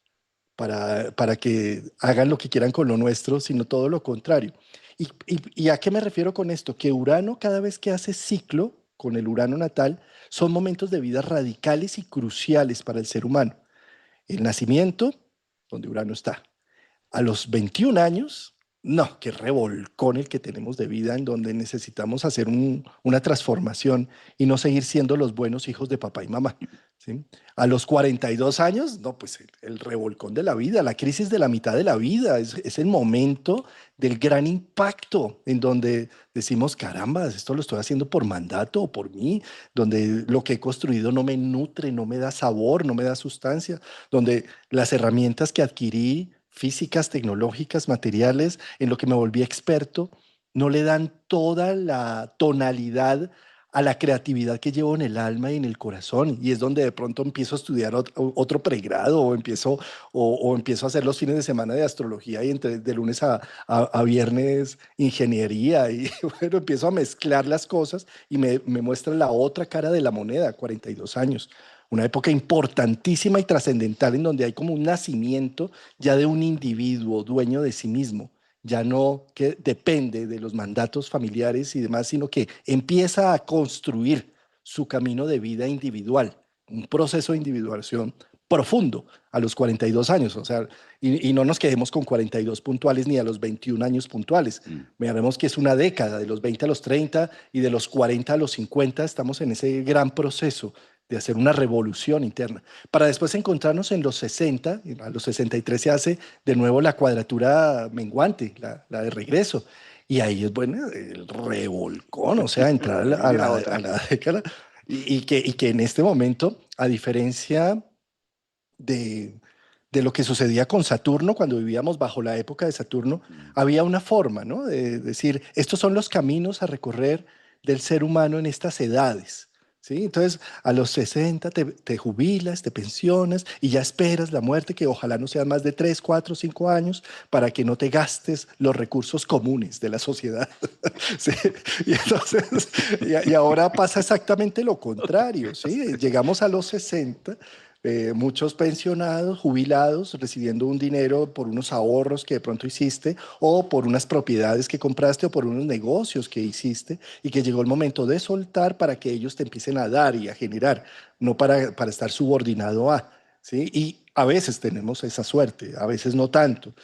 para que hagan lo que quieran con lo nuestro, sino todo lo contrario. ¿Y a qué me refiero con esto? Que Urano cada vez que hace ciclo con el Urano natal, son momentos de vida radicales y cruciales para el ser humano. El nacimiento, donde Urano está. A los 21 años, no, qué revolcón el que tenemos de vida en donde necesitamos hacer una transformación y no seguir siendo los buenos hijos de papá y mamá. ¿Sí? A los 42 años, no, pues el revolcón de la vida, la crisis de la mitad de la vida, es el momento del gran impacto en donde decimos, caramba, esto lo estoy haciendo por mandato o por mí, donde lo que he construido no me nutre, no me da sabor, no me da sustancia, donde las herramientas que adquirí físicas, tecnológicas, materiales, en lo que me volví experto, no le dan toda la tonalidad a la creatividad que llevo en el alma y en el corazón. Y es donde de pronto empiezo a estudiar otro pregrado o empiezo a hacer los fines de semana de astrología y de lunes a viernes ingeniería. Y bueno, empiezo a mezclar las cosas y me muestra la otra cara de la moneda, 42 años. Una época importantísima y trascendental en donde hay como un nacimiento ya de un individuo dueño de sí mismo, ya no que depende de los mandatos familiares y demás, sino que empieza a construir su camino de vida individual, un proceso de individuación profundo a los 42 años, o sea, y no nos quedemos con 42 puntuales ni a los 21 años puntuales. Mm. Veremos que es una década, de los 20 a los 30 y de los 40 a los 50 estamos en ese gran proceso de hacer una revolución interna, para después encontrarnos en los 60, a los 63 se hace de nuevo la cuadratura menguante, la de regreso, y ahí es bueno el revolcón, o sea, entrar a la, Viene la otra. a la década, y que en este momento, a diferencia de, de lo que sucedía con Saturno, cuando vivíamos bajo la época de Saturno, Mm. había una forma, ¿no? De decir, estos son los caminos a recorrer del ser humano en estas edades. ¿Sí? Entonces, a los 60 te jubilas, te pensionas y ya esperas la muerte, que ojalá no sean más de 3, 4, 5 años, para que no te gastes los recursos comunes de la sociedad. ¿Sí? Y, entonces, y ahora pasa exactamente lo No te contrario. ¿Sí? gastes. Llegamos a los 60, muchos pensionados, jubilados, recibiendo un dinero por unos ahorros que de pronto hiciste o por unas propiedades que compraste o por unos negocios que hiciste y que llegó el momento de soltar para que ellos te empiecen a dar y a generar, no para estar subordinado a, ¿sí? Y a veces tenemos esa suerte, a veces no tanto.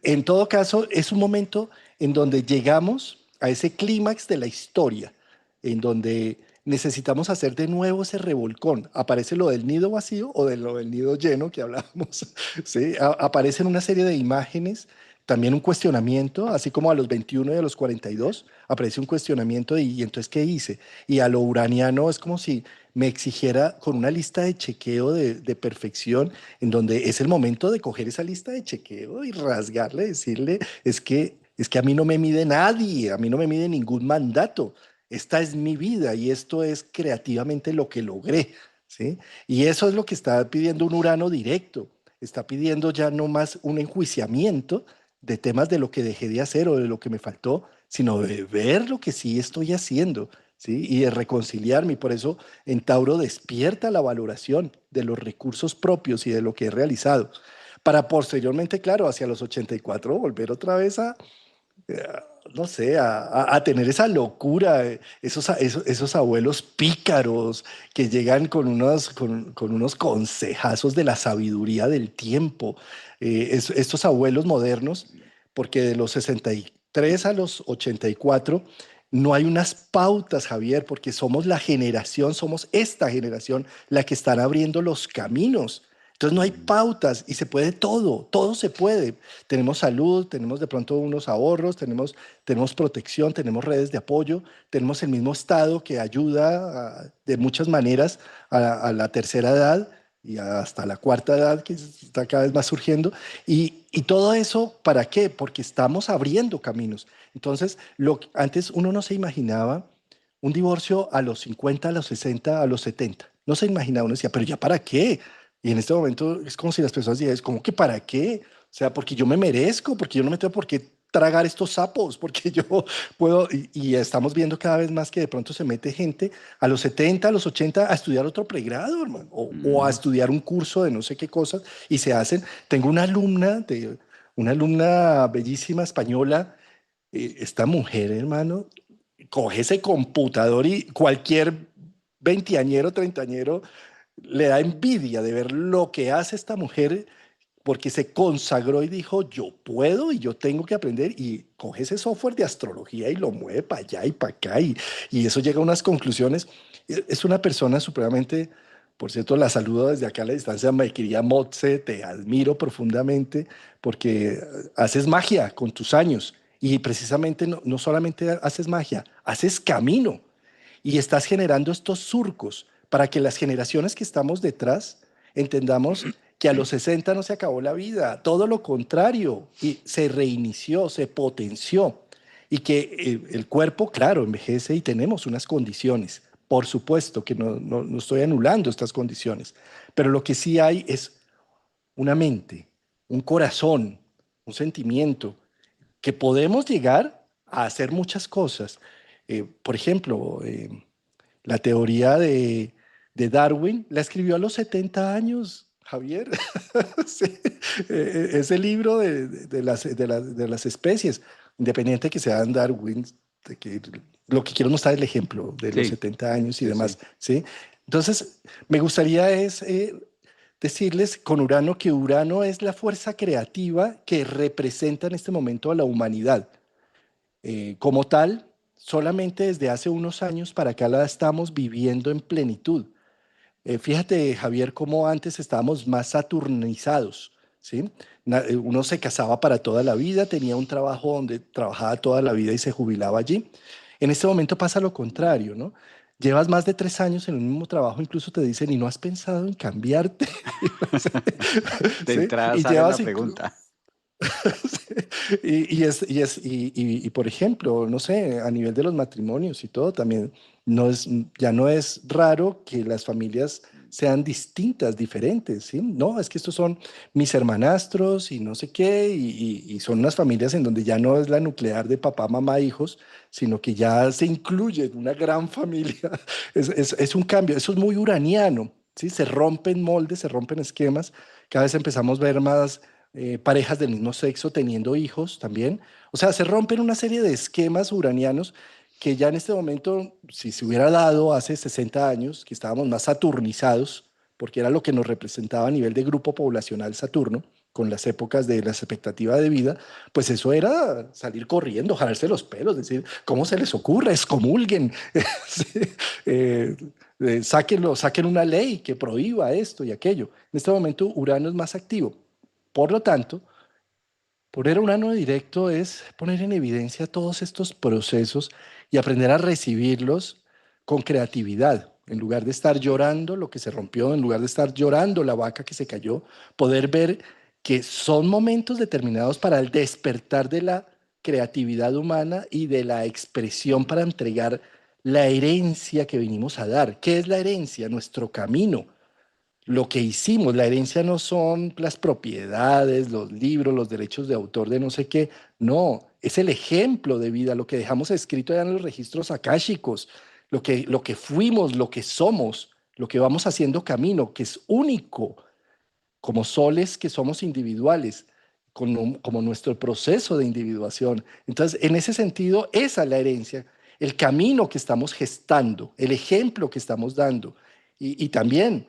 En todo caso, es un momento en donde llegamos a ese clímax de la historia, en donde necesitamos hacer de nuevo ese revolcón. Aparece lo del nido vacío o de lo del nido lleno que hablábamos, ¿sí? Aparecen una serie de imágenes, también un cuestionamiento, así como a los 21 y a los 42, aparece un cuestionamiento de, ¿y entonces qué hice? Y a lo uraniano es como si me exigiera con una lista de chequeo de perfección, en donde es el momento de coger esa lista de chequeo y rasgarle, decirle, es que a mí no me mide nadie, a mí no me mide ningún mandato. Esta es mi vida y esto es creativamente lo que logré, ¿sí? Y eso es lo que está pidiendo un Urano directo. Está pidiendo ya no más un enjuiciamiento de temas de lo que dejé de hacer o de lo que me faltó, sino de ver lo que sí estoy haciendo, ¿sí? Y de reconciliarme. Y por eso en Tauro despierta la valoración de los recursos propios y de lo que he realizado, para posteriormente, claro, hacia los 84 volver otra vez eh, no sé, a tener esa locura, esos abuelos pícaros que llegan con unos consejazos de la sabiduría del tiempo, estos abuelos modernos, porque de los 63 a los 84 no hay unas pautas, Javier, porque somos la generación, somos esta generación la que están abriendo los caminos. Entonces no hay Mm. pautas y se puede todo, todo se puede. Tenemos salud, tenemos de pronto unos ahorros, tenemos protección, tenemos redes de apoyo, tenemos el mismo Estado que ayuda de muchas maneras a la tercera edad y hasta la cuarta edad que está cada vez más surgiendo. Y todo eso, ¿para qué? Porque estamos abriendo caminos. Entonces, antes uno no se imaginaba un divorcio a los 50, a los 60, a los 70. No se imaginaba, uno decía, pero ya para qué. Y en este momento es como si las personas dijeran, ¿cómo que para qué? O sea, porque yo me merezco, porque yo no me tengo por qué tragar estos sapos, porque yo puedo, y estamos viendo cada vez más que de pronto se mete gente a los 70, a los 80 a estudiar otro pregrado, hermano, o a Mm. estudiar un curso de no sé qué cosas, y se hacen. Tengo una alumna bellísima española, esta mujer, hermano, coge ese computador y cualquier veinteañero, treintañero le da envidia de ver lo que hace esta mujer porque se consagró y dijo, yo puedo y yo tengo que aprender y coge ese software de astrología y lo mueve para allá y para acá y eso llega a unas conclusiones. Es una persona supremamente, por cierto, la saludo desde acá a la distancia, mi querida Motse, te admiro profundamente porque haces magia con tus años y precisamente no solamente haces magia, haces camino y estás generando estos surcos para que las generaciones que estamos detrás entendamos que a los 60 no se acabó la vida, todo lo contrario, y se reinició, se potenció, y que el cuerpo, claro, envejece y tenemos unas condiciones. Por supuesto que no estoy anulando estas condiciones, pero lo que sí hay es una mente, un corazón, un sentimiento, que podemos llegar a hacer muchas cosas. Por ejemplo, la teoría de Darwin la escribió a los 70 años, Javier. Sí, ese libro de las especies, independiente que sean Darwin, de que lo que quiero mostrar es el ejemplo de los Sí, 70 años y sí, demás, sí. ¿sí? Entonces, me gustaría decirles con Urano que Urano es la fuerza creativa que representa en este momento a la humanidad. Como tal, solamente desde hace unos años para acá la estamos viviendo en plenitud. Fíjate, Javier, cómo antes estábamos más saturnizados, ¿sí? Uno se casaba para toda la vida, tenía un trabajo donde trabajaba toda la vida y se jubilaba allí. En este momento pasa lo contrario, ¿no? Llevas más de 3 años en el mismo trabajo, incluso te dicen, ¿y no has pensado en cambiarte? De ¿Sí? entrada Y sale la llevas incluso... pregunta. Y por ejemplo, no sé, a nivel de los matrimonios y todo, también ya no es raro que las familias sean distintas, diferentes, ¿sí? No, es que estos son mis hermanastros y no sé qué, y son unas familias en donde ya no es la nuclear de papá, mamá, hijos, sino que ya se incluye una gran familia. Es un cambio, eso es muy uraniano, ¿sí? Se rompen moldes, se rompen esquemas, cada vez empezamos a ver más parejas del mismo sexo teniendo hijos también. O sea, se rompen una serie de esquemas uranianos que ya en este momento, si se hubiera dado hace 60 años, que estábamos más saturnizados, porque era lo que nos representaba a nivel de grupo poblacional Saturno, con las épocas de la expectativa de vida, pues eso era salir corriendo, jalarse los pelos, decir, ¿cómo se les ocurre? Excomulguen, sí, saquen una ley que prohíba esto y aquello. En este momento Urano es más activo. Por lo tanto, poner un ano directo es poner en evidencia todos estos procesos y aprender a recibirlos con creatividad. En lugar de estar llorando lo que se rompió, en lugar de estar llorando la vaca que se cayó, poder ver que son momentos determinados para el despertar de la creatividad humana y de la expresión para entregar la herencia que vinimos a dar. ¿Qué es la herencia? Nuestro camino, lo que hicimos. La herencia no son las propiedades, los libros, los derechos de autor de no sé qué. No, es el ejemplo de vida, lo que dejamos escrito ya en los registros akáshicos, lo que fuimos, lo que somos, lo que vamos haciendo camino, que es único, como soles que somos individuales, como nuestro proceso de individuación. Entonces, en ese sentido, esa es la herencia, el camino que estamos gestando, el ejemplo que estamos dando. Y también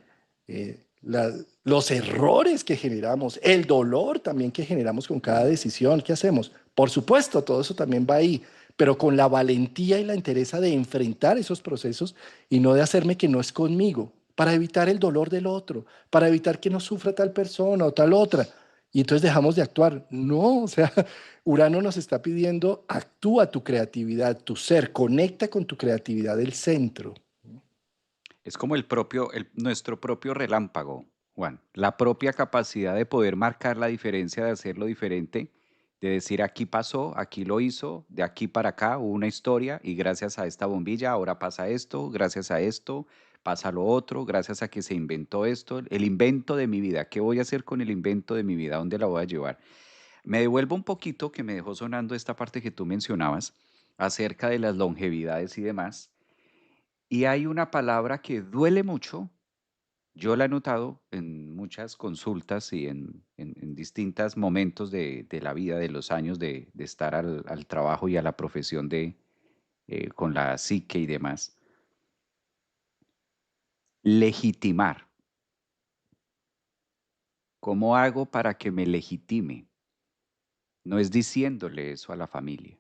los errores que generamos, el dolor también que generamos con cada decisión que hacemos. Por supuesto, todo eso también va ahí, pero con la valentía y la entereza de enfrentar esos procesos y no de hacerme que no es conmigo, para evitar el dolor del otro, para evitar que no sufra tal persona o tal otra. Y entonces dejamos de actuar. No, o sea, Urano nos está pidiendo, actúa tu creatividad, tu ser, conecta con tu creatividad del centro. Es como nuestro propio relámpago, Juan. La propia capacidad de poder marcar la diferencia, de hacerlo diferente, de decir aquí pasó, aquí lo hizo, de aquí para acá hubo una historia y gracias a esta bombilla ahora pasa esto, gracias a esto pasa lo otro, gracias a que se inventó esto, el invento de mi vida. ¿Qué voy a hacer con el invento de mi vida? ¿Dónde la voy a llevar? Me devuelvo un poquito que me dejó sonando esta parte que tú mencionabas acerca de las longevidades y demás. Y hay una palabra que duele mucho, yo la he notado en muchas consultas y en distintos momentos de la vida, de los años de estar al trabajo y a la profesión con la psique y demás. Legitimar. ¿Cómo hago para que me legitime? No es diciéndole eso a la familia.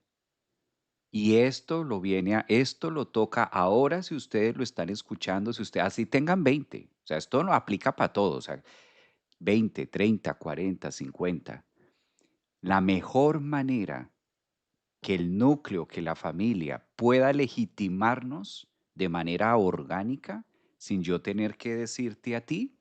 Y esto lo toca ahora si ustedes lo están escuchando, si ustedes así tengan 20, o sea, esto no aplica para todos, o sea, 20, 30, 40, 50. La mejor manera que el núcleo, que la familia pueda legitimarnos de manera orgánica, sin yo tener que decirte a ti,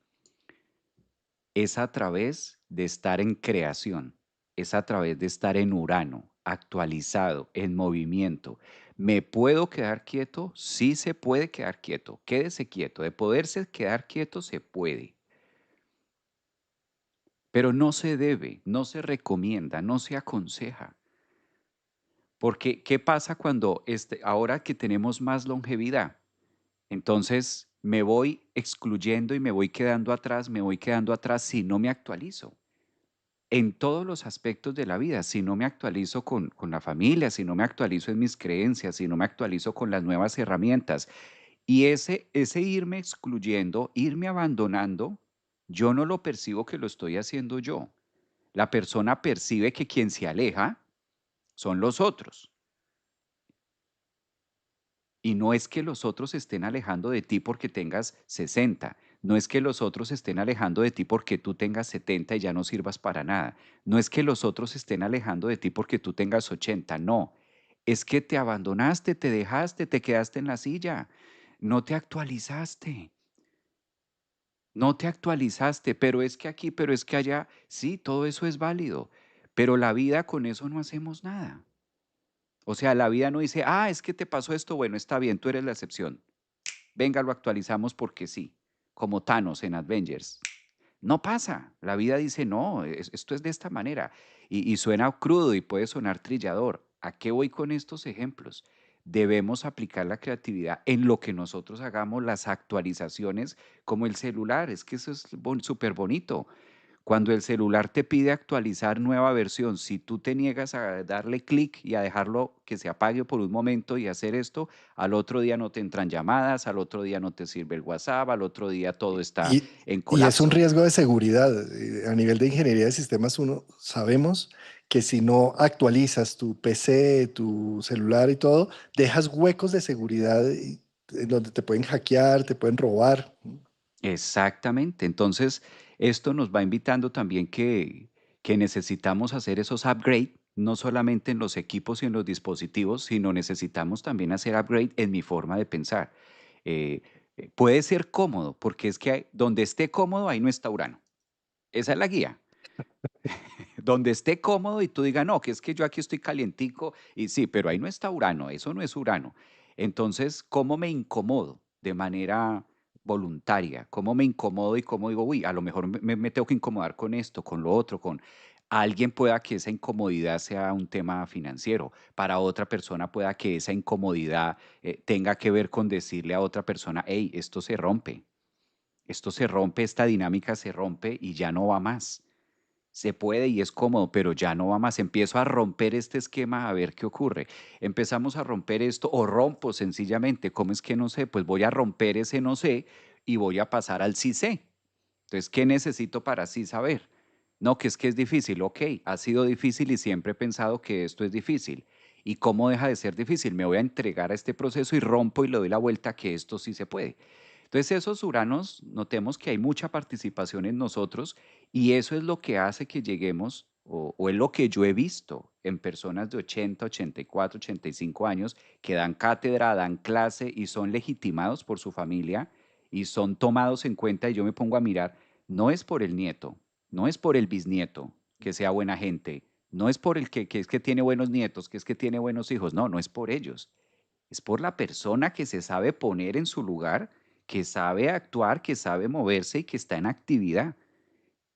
es a través de estar en creación, es a través de estar en Urano, actualizado, en movimiento. ¿Me puedo quedar quieto? Sí se puede quedar quieto. Quédese quieto. De poderse quedar quieto se puede. Pero no se debe, no se recomienda, no se aconseja. Porque, ¿qué pasa cuando ahora que tenemos más longevidad? Entonces me voy excluyendo y me voy quedando atrás si no me actualizo en todos los aspectos de la vida. Si no me actualizo con la familia, si no me actualizo en mis creencias, si no me actualizo con las nuevas herramientas. Y ese irme excluyendo, irme abandonando, yo no lo percibo que lo estoy haciendo yo. La persona percibe que quien se aleja son los otros. Y no es que los otros estén alejando de ti porque tengas 60, no es que los otros estén alejando de ti porque tú tengas 70 y ya no sirvas para nada, no es que los otros estén alejando de ti porque tú tengas 80, no, es que te abandonaste, te dejaste, te quedaste en la silla, no te actualizaste, no te actualizaste, pero es que aquí, pero es que allá, sí, todo eso es válido, pero la vida con eso no hacemos nada. O sea, la vida no dice, ah, es que te pasó esto, bueno, está bien, tú eres la excepción. Venga, lo actualizamos porque sí, como Thanos en Avengers. No pasa. La vida dice, no, esto es de esta manera. Y suena crudo y puede sonar trillador. ¿A qué voy con estos ejemplos? Debemos aplicar la creatividad en lo que nosotros hagamos, las actualizaciones como el celular. Es que eso es súper bonito. Cuando el celular te pide actualizar nueva versión, si tú te niegas a darle clic y a dejarlo que se apague por un momento y hacer esto, al otro día no te entran llamadas, al otro día no te sirve el WhatsApp, al otro día todo está Y, en y es un colapso. riesgo de seguridad. A nivel de ingeniería de sistemas, uno sabemos que si no actualizas tu PC, tu celular y todo, dejas huecos de seguridad en donde te pueden hackear, te pueden robar. Exactamente. Entonces, esto nos va invitando también que necesitamos hacer esos upgrade, no solamente en los equipos y en los dispositivos, sino necesitamos también hacer upgrade en mi forma de pensar. Eh, Puede ser cómodo, porque es que donde esté cómodo, ahí no está Urano. Esa es la guía. Donde esté cómodo y tú digas, no, que es que yo aquí estoy calientico, y sí, pero ahí no está Urano, eso no es Urano. Entonces, ¿cómo me incomodo de manera voluntaria? ¿Cómo me incomodo y cómo digo, uy, a lo mejor me tengo que incomodar con esto, con lo otro, con alguien pueda que esa incomodidad sea un tema financiero, para otra persona pueda que esa incomodidad tenga que ver con decirle a otra persona, hey, esto se rompe, esta dinámica se rompe y ya no va más. Se puede y es cómodo, pero ya no va más. Empiezo a romper este esquema a ver qué ocurre. Empezamos a romper esto o rompo sencillamente. ¿Cómo es que no sé? Pues voy a romper ese no sé y voy a pasar al sí sé. Entonces, ¿qué necesito para sí saber? No, que es difícil. Ok, ha sido difícil y siempre he pensado que esto es difícil. ¿Y cómo deja de ser difícil? Me voy a entregar a este proceso y rompo y le doy la vuelta a que esto sí se puede. Entonces, esos uranos, notemos que hay mucha participación en nosotros y eso es lo que hace que lleguemos, o es lo que yo he visto en personas de 80, 84, 85 años que dan cátedra, dan clase y son legitimados por su familia y son tomados en cuenta y yo me pongo a mirar, no es por el nieto, no es por el bisnieto que sea buena gente, no es por el que es que tiene buenos nietos, que es que tiene buenos hijos, no, no es por ellos, es por la persona que se sabe poner en su lugar, que sabe actuar, que sabe moverse y que está en actividad.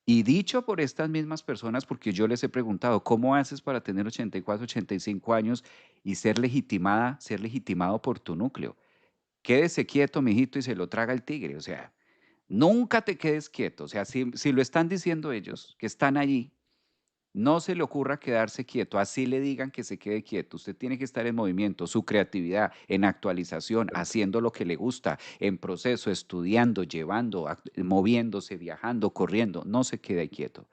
Y dicho por estas mismas personas, porque yo les he preguntado, ¿cómo haces para tener 84, 85 años y ser legitimada, ser legitimado por tu núcleo? Quédese quieto, mijito, y se lo traga el tigre. O sea, nunca te quedes quieto. O sea, si lo están diciendo ellos, que están allí, No se le ocurra quedarse quieto, así le digan que se quede quieto. Usted tiene que estar en movimiento, su creatividad, en actualización, haciendo lo que le gusta, en proceso, estudiando, llevando, moviéndose, viajando, corriendo. No se quede quieto,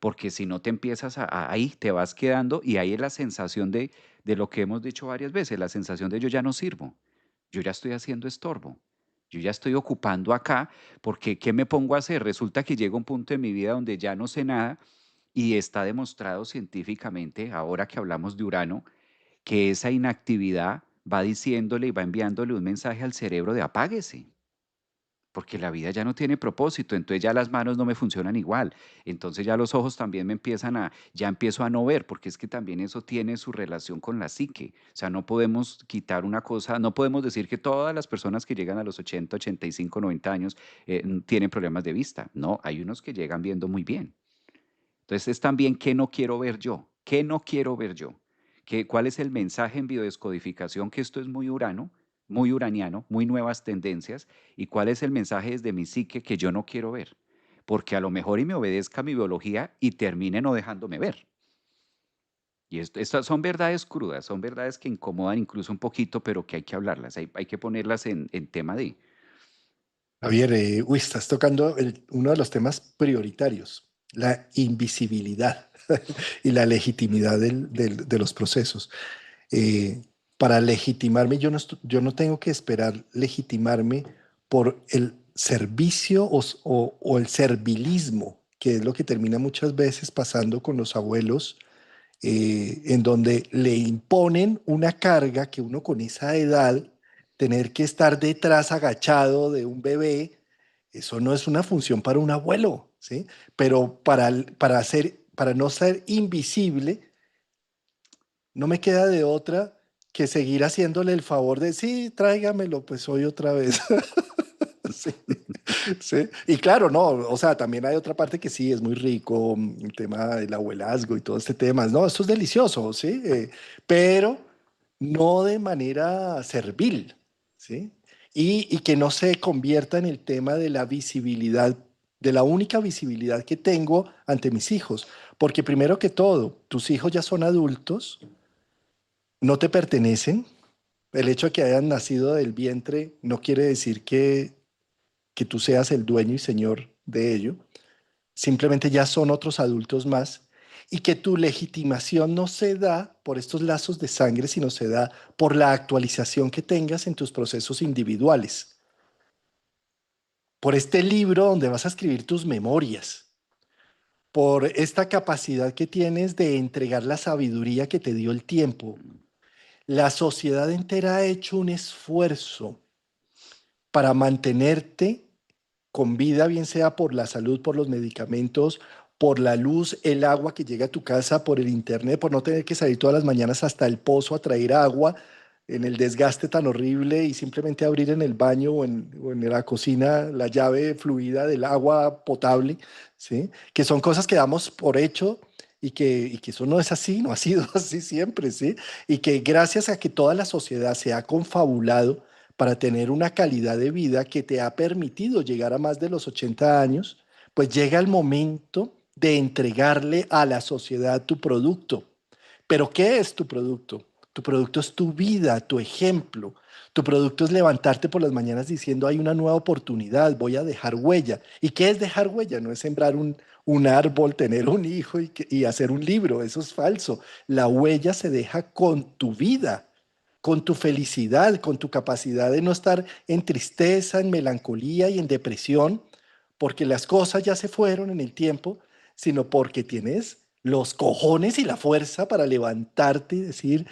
porque si no te empiezas ahí, te vas quedando y ahí es la sensación de lo que hemos dicho varias veces, la sensación de yo ya no sirvo, yo ya estoy haciendo estorbo. Yo ya estoy ocupando acá porque ¿qué me pongo a hacer? Resulta que llega un punto en mi vida donde ya no sé nada y está demostrado científicamente, ahora que hablamos de Urano, que esa inactividad va diciéndole y va enviándole un mensaje al cerebro de apáguese, porque la vida ya no tiene propósito, entonces ya las manos no me funcionan igual, entonces ya los ojos también me empiezan ya empiezo a no ver, porque es que también eso tiene su relación con la psique, o sea, no podemos quitar una cosa, no podemos decir que todas las personas que llegan a los 80, 85, 90 años tienen problemas de vista, no, hay unos que llegan viendo muy bien. Entonces es también qué no quiero ver yo, qué no quiero ver yo, cuál es el mensaje en biodescodificación, que esto es muy urano, muy uraniano, muy nuevas tendencias, y cuál es el mensaje desde mi psique que yo no quiero ver, porque a lo mejor y me obedezca mi biología y termine no dejándome ver. Y estas son verdades crudas, son verdades que incomodan incluso un poquito, pero que hay que hablarlas, hay que ponerlas en tema de... Javier, estás tocando uno de los temas prioritarios, la invisibilidad y la legitimidad de los procesos. Eh, para legitimarme, yo no tengo que esperar legitimarme por el servicio o el servilismo, que es lo que termina muchas veces pasando con los abuelos, en donde le imponen una carga que uno con esa edad, tener que estar detrás agachado de un bebé, eso no es una función para un abuelo, ¿sí? Pero para no ser invisible, no me queda de otra que seguir haciéndole el favor de, sí, tráigamelo, pues hoy otra vez. Sí, sí. Y claro, no, o sea, también hay otra parte que sí es muy rico, el tema del abuelazgo y todo este tema. No, esto es delicioso, ¿sí? Pero no de manera servil, ¿sí? Y que no se convierta en el tema de la visibilidad, de la única visibilidad que tengo ante mis hijos. Porque primero que todo, tus hijos ya son adultos, no te pertenecen. El hecho de que hayan nacido del vientre no quiere decir que tú seas el dueño y señor de ello. Simplemente ya son otros adultos más y que tu legitimación no se da por estos lazos de sangre, sino se da por la actualización que tengas en tus procesos individuales, por este libro donde vas a escribir tus memorias, por esta capacidad que tienes de entregar la sabiduría que te dio el tiempo. La sociedad entera ha hecho un esfuerzo para mantenerte con vida, bien sea por la salud, por los medicamentos, por la luz, el agua que llega a tu casa, por el internet, por no tener que salir todas las mañanas hasta el pozo a traer agua en el desgaste tan horrible y simplemente abrir en el baño o en la cocina la llave fluida del agua potable, ¿sí? Que son cosas que damos por hecho y que eso no es así, no ha sido así siempre, ¿sí? Y que gracias a que toda la sociedad se ha confabulado para tener una calidad de vida que te ha permitido llegar a más de los 80 años, pues llega el momento de entregarle a la sociedad tu producto. Pero ¿qué es tu producto? Tu producto es tu vida, tu ejemplo. Tu producto es levantarte por las mañanas diciendo hay una nueva oportunidad, voy a dejar huella. ¿Y qué es dejar huella? No es sembrar un árbol, tener un hijo y hacer un libro, eso es falso. La huella se deja con tu vida, con tu felicidad, con tu capacidad de no estar en tristeza, en melancolía y en depresión, porque las cosas ya se fueron en el tiempo, sino porque tienes los cojones y la fuerza para levantarte y decir,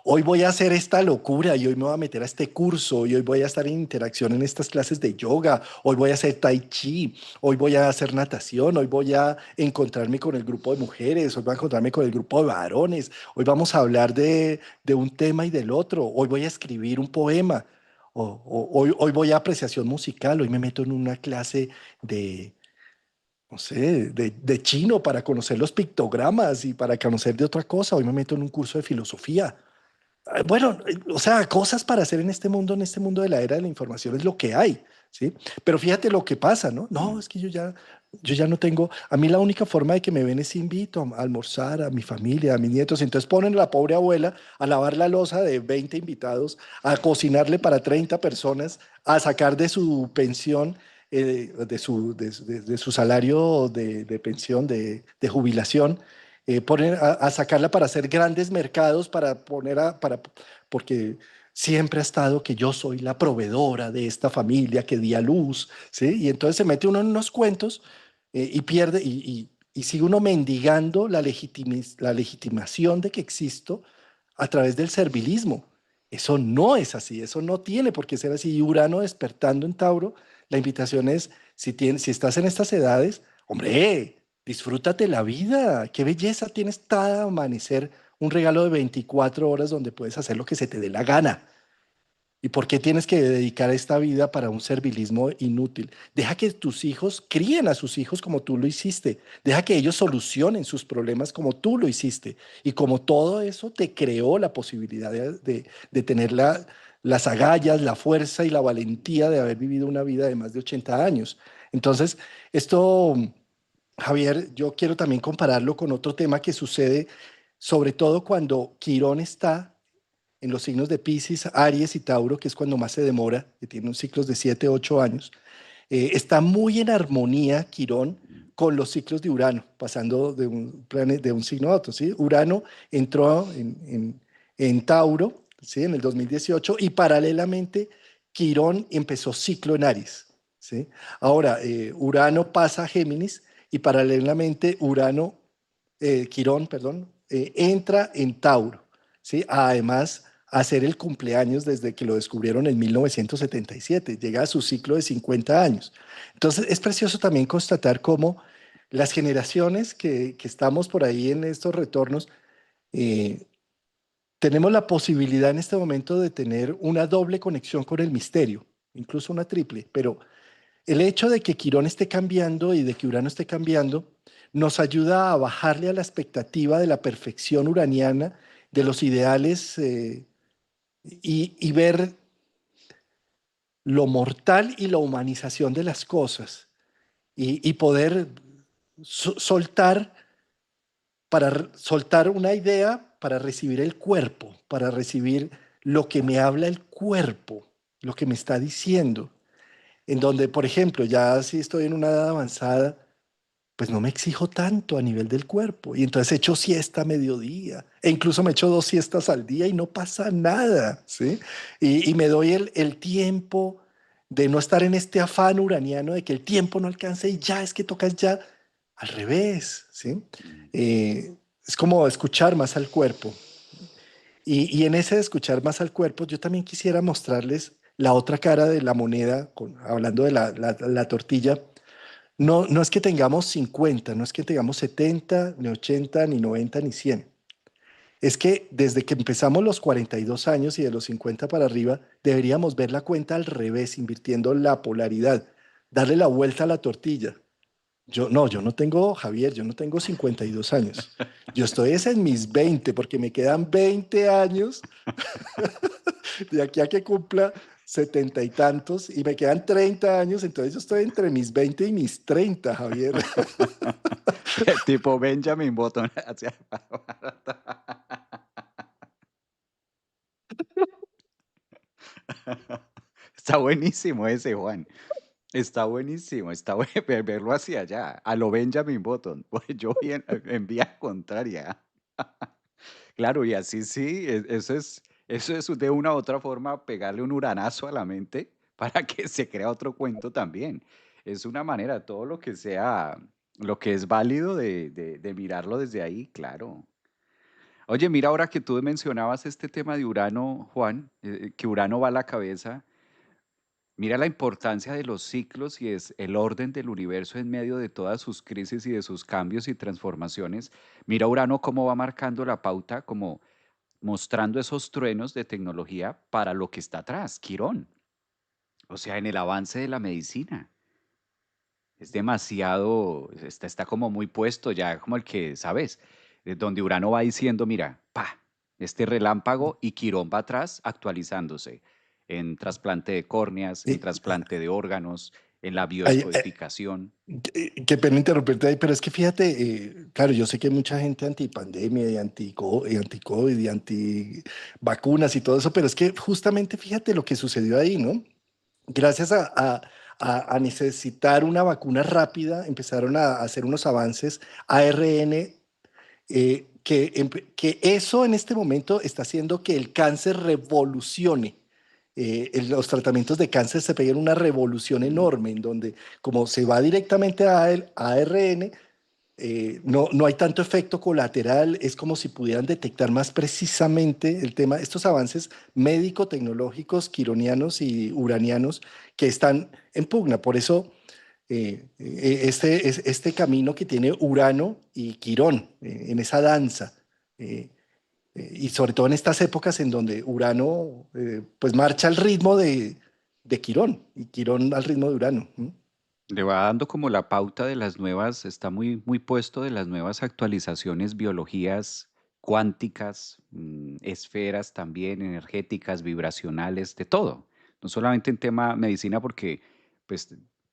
hoy voy a hacer esta locura y hoy me voy a meter a este curso y hoy voy a estar en interacción en estas clases de yoga, hoy voy a hacer tai chi, hoy voy a hacer natación, hoy voy a encontrarme con el grupo de mujeres, hoy voy a encontrarme con el grupo de varones, hoy vamos a hablar de un tema y del otro, hoy voy a escribir un poema, hoy voy a apreciación musical, hoy me meto en una clase de, no sé, de chino para conocer los pictogramas y para conocer de otra cosa, hoy me meto en un curso de filosofía. Bueno, o sea, cosas para hacer en este mundo de la era de la información es lo que hay, ¿sí? Pero fíjate lo que pasa, ¿no? No, Mm. es que yo ya no tengo, a mí la única forma de que me ven es invito a almorzar a mi familia, a mis nietos, entonces ponen a la pobre abuela a lavar la loza de 20 invitados, a cocinarle para 30 personas, a sacar de su pensión, de su salario de pensión, de jubilación, poner a sacarla para hacer grandes mercados, porque siempre ha estado que yo soy la proveedora de esta familia que di a luz, ¿sí? Y entonces se mete uno en unos cuentos y pierde, y sigue uno mendigando la legitimación de que existo a través del servilismo. Eso no es así, eso no tiene por qué ser así. Y Urano despertando en Tauro, la invitación es, si estás en estas edades, hombre, disfrútate la vida. Qué belleza tienes cada amanecer, un regalo de 24 horas donde puedes hacer lo que se te dé la gana. ¿Y por qué tienes que dedicar esta vida para un servilismo inútil? Deja que tus hijos críen a sus hijos como tú lo hiciste. Deja que ellos solucionen sus problemas como tú lo hiciste. Y como todo eso te creó la posibilidad de tener las agallas, la fuerza y la valentía de haber vivido una vida de más de 80 años. Entonces, esto, Javier, yo quiero también compararlo con otro tema que sucede, sobre todo cuando Quirón está en los signos de Piscis, Aries y Tauro, que es cuando más se demora, que tiene un ciclos de 7, 8 años. Está muy en armonía Quirón con los ciclos de Urano, pasando de un signo a otro, ¿sí? Urano entró en Tauro, ¿sí? En el 2018, y paralelamente Quirón empezó ciclo en Aries, ¿sí? Ahora, Urano pasa a Géminis y paralelamente Quirón, perdón, entra en Tauro, ¿sí? Además, hacer el cumpleaños desde que lo descubrieron en 1977, llega a su ciclo de 50 años. Entonces, es precioso también constatar cómo las generaciones que estamos por ahí en estos retornos, eh, tenemos la posibilidad en este momento de tener una doble conexión con el misterio, incluso una triple, pero el hecho de que Quirón esté cambiando y de que Urano esté cambiando nos ayuda a bajarle a la expectativa de la perfección uraniana, de los ideales, y ver lo mortal y la humanización de las cosas y poder soltar soltar una idea para recibir el cuerpo, para recibir lo que me habla el cuerpo, lo que me está diciendo. En donde, por ejemplo, ya si estoy en una edad avanzada, pues no me exijo tanto a nivel del cuerpo. Y entonces echo siesta a mediodía, e incluso me echo 2 siestas al día y no pasa nada, ¿sí? Y me doy el tiempo de no estar en este afán uraniano de que el tiempo no alcance y ya es que tocas ya al revés, ¿sí? Mm. Es como escuchar más al cuerpo. Y en ese de escuchar más al cuerpo, yo también quisiera mostrarles la otra cara de la moneda, hablando de la tortilla. No, no es que tengamos 50, no es que tengamos 70, ni 80, ni 90, ni 100. Es que desde que empezamos los 42 años y de los 50 para arriba, deberíamos ver la cuenta al revés, invirtiendo la polaridad, darle la vuelta a la tortilla. Yo no tengo, Javier, yo no tengo 52 años. Yo estoy es en mis 20, porque me quedan 20 años de aquí a que cumpla 70 y tantos, y me quedan 30 años, entonces yo estoy entre mis 20 y mis 30, Javier. Tipo Benjamin Button. Está buenísimo ese, Juan. Está buenísimo, está verlo hacia allá, a lo Benjamin Button. Pues yo voy en vía contraria. Claro, y así sí, eso es de una u otra forma pegarle un uranazo a la mente para que se crea otro cuento también. Es una manera, todo lo que sea, lo que es válido de mirarlo desde ahí, claro. Oye, mira, ahora que tú mencionabas este tema de Urano, Juan, que Urano va a la cabeza. Mira la importancia de los ciclos y es el orden del universo en medio de todas sus crisis y de sus cambios y transformaciones. Mira Urano cómo va marcando la pauta, como mostrando esos truenos de tecnología para lo que está atrás, Quirón. O sea, en el avance de la medicina. Es demasiado, está como muy puesto ya, como el que, ¿sabes? Donde Urano va diciendo, mira, pa. este relámpago, y Quirón va atrás actualizándose en trasplante de córneas, en Y, trasplante de órganos, en la ay, biodescodificación. qué pena interrumpirte ahí, pero es que fíjate, claro, yo sé que hay mucha gente antipandemia y anti-COVID y anti-vacunas y todo eso, pero es que justamente fíjate lo que sucedió ahí, ¿no? Gracias a necesitar una vacuna rápida, empezaron a hacer unos avances ARN, que eso en este momento está haciendo que el cáncer revolucione. Los tratamientos de cáncer se pegan una revolución Mm. enorme en donde como se va directamente a el ARN, no hay tanto efecto colateral, es como si pudieran detectar más precisamente el tema, estos avances médico-tecnológicos, quironianos y uranianos que están en pugna. Por eso, este camino que tiene Urano y Quirón en esa danza, eh, y sobre todo en estas épocas en donde Urano pues marcha al ritmo de Quirón y Quirón al ritmo de Urano. ¿M? Le va dando como la pauta de las nuevas, está muy, muy puesto de las nuevas actualizaciones, biologías cuánticas, esferas también, energéticas, vibracionales, de todo. No solamente en tema medicina, porque pues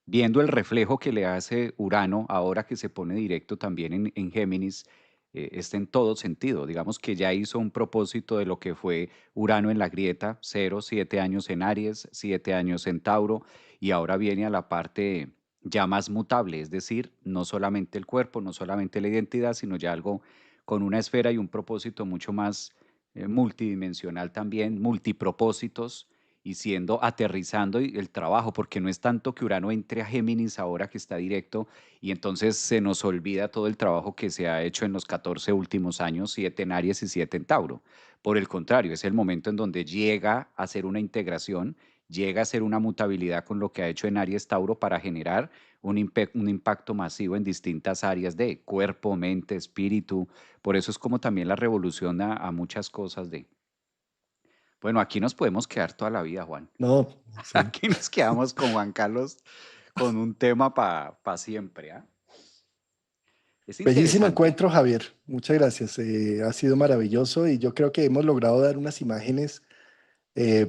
viendo el reflejo que le hace Urano ahora que se pone directo también en Géminis, está en todo sentido. Digamos que ya hizo un propósito de lo que fue Urano en la grieta, 0, 7 años en Aries, 7 años en Tauro, y ahora viene a la parte ya más mutable, es decir, no solamente el cuerpo, no solamente la identidad, sino ya algo con una esfera y un propósito mucho más multidimensional también, multipropósitos, y siendo aterrizando el trabajo, porque no es tanto que Urano entre a Géminis ahora que está directo y entonces se nos olvida todo el trabajo que se ha hecho en los 14 últimos años, 7 en Aries y 7 en Tauro. Por el contrario, es el momento en donde llega a ser una integración, llega a ser una mutabilidad con lo que ha hecho en Aries Tauro para generar un impacto masivo en distintas áreas de cuerpo, mente, espíritu. Por eso es como también la revolución a muchas cosas de... Bueno, aquí nos podemos quedar toda la vida, Juan. No, sí. Aquí nos quedamos con Juan Carlos con un tema para siempre, ¿ah? Es Bellísimo interesante. encuentro, Javier. Muchas gracias. Ha sido maravilloso y yo creo que hemos logrado dar unas imágenes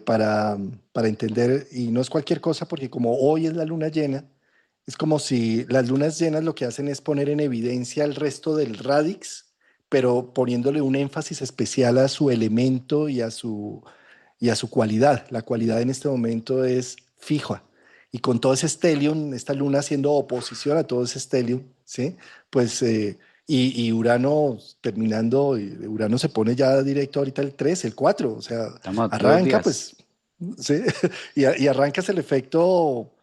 para entender, y no es cualquier cosa, porque como hoy es la luna llena, es como si las lunas llenas lo que hacen es poner en evidencia el resto del radix, pero poniéndole un énfasis especial a su elemento y a su cualidad. La cualidad en este momento es fija. Y con todo ese stellium, esta luna haciendo oposición a todo ese stellium, ¿sí? Pues, y Urano terminando, y Urano se pone ya directo ahorita el 3 el 4 o sea, Estamos 2 días. arranca, pues, ¿sí? Y arrancas el efecto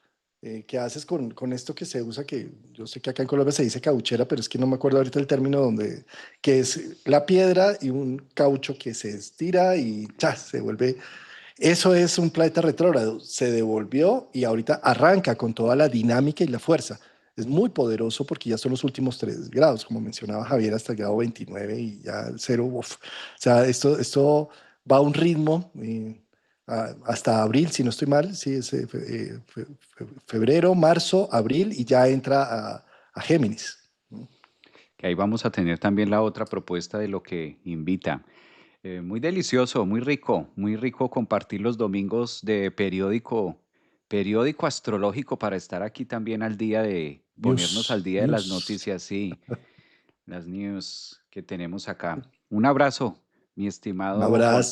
que haces con esto que se usa, que yo sé que acá en Colombia se dice cauchera, pero es que no me acuerdo ahorita el término donde, que es la piedra y un caucho que se estira y ¡chas! Se vuelve. Eso es un planeta retrógrado, se devolvió y ahorita arranca con toda la dinámica y la fuerza. Es muy poderoso porque ya son los últimos 3 grados, como mencionaba Javier, hasta el grado 29 y ya el cero. Uf. O sea, esto va a un ritmo hasta abril, si no estoy mal, sí, es febrero, marzo, abril y ya entra a Géminis. Que ahí vamos a tener también la otra propuesta de lo que invita. Muy delicioso, muy rico compartir los domingos de periódico astrológico para estar aquí también al día de ponernos al News, día de las news. noticias, sí, las news que tenemos acá. Un abrazo, mi Un estimado Juan Carlos,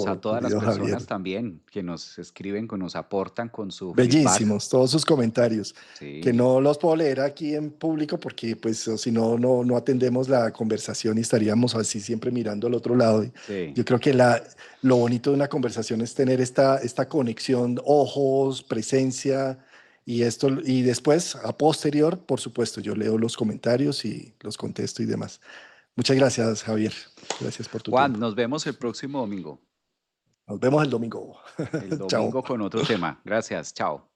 a abrazo, todas las querido personas Javier. también que nos escriben, que nos aportan con su feedback. Bellísimos, todos sus comentarios, que Sí, no los puedo leer aquí en público porque pues o si no, no atendemos la conversación y estaríamos así siempre mirando al otro lado. Y sí. yo creo que lo bonito de una conversación es tener esta conexión, ojos, presencia y esto, y después, a posterior, por supuesto, yo leo los comentarios y los contesto y demás. Muchas gracias, Javier. Gracias por tu Juan, tiempo. nos vemos el próximo domingo. Nos vemos el domingo. El Chao. domingo con otro tema. Gracias, chao.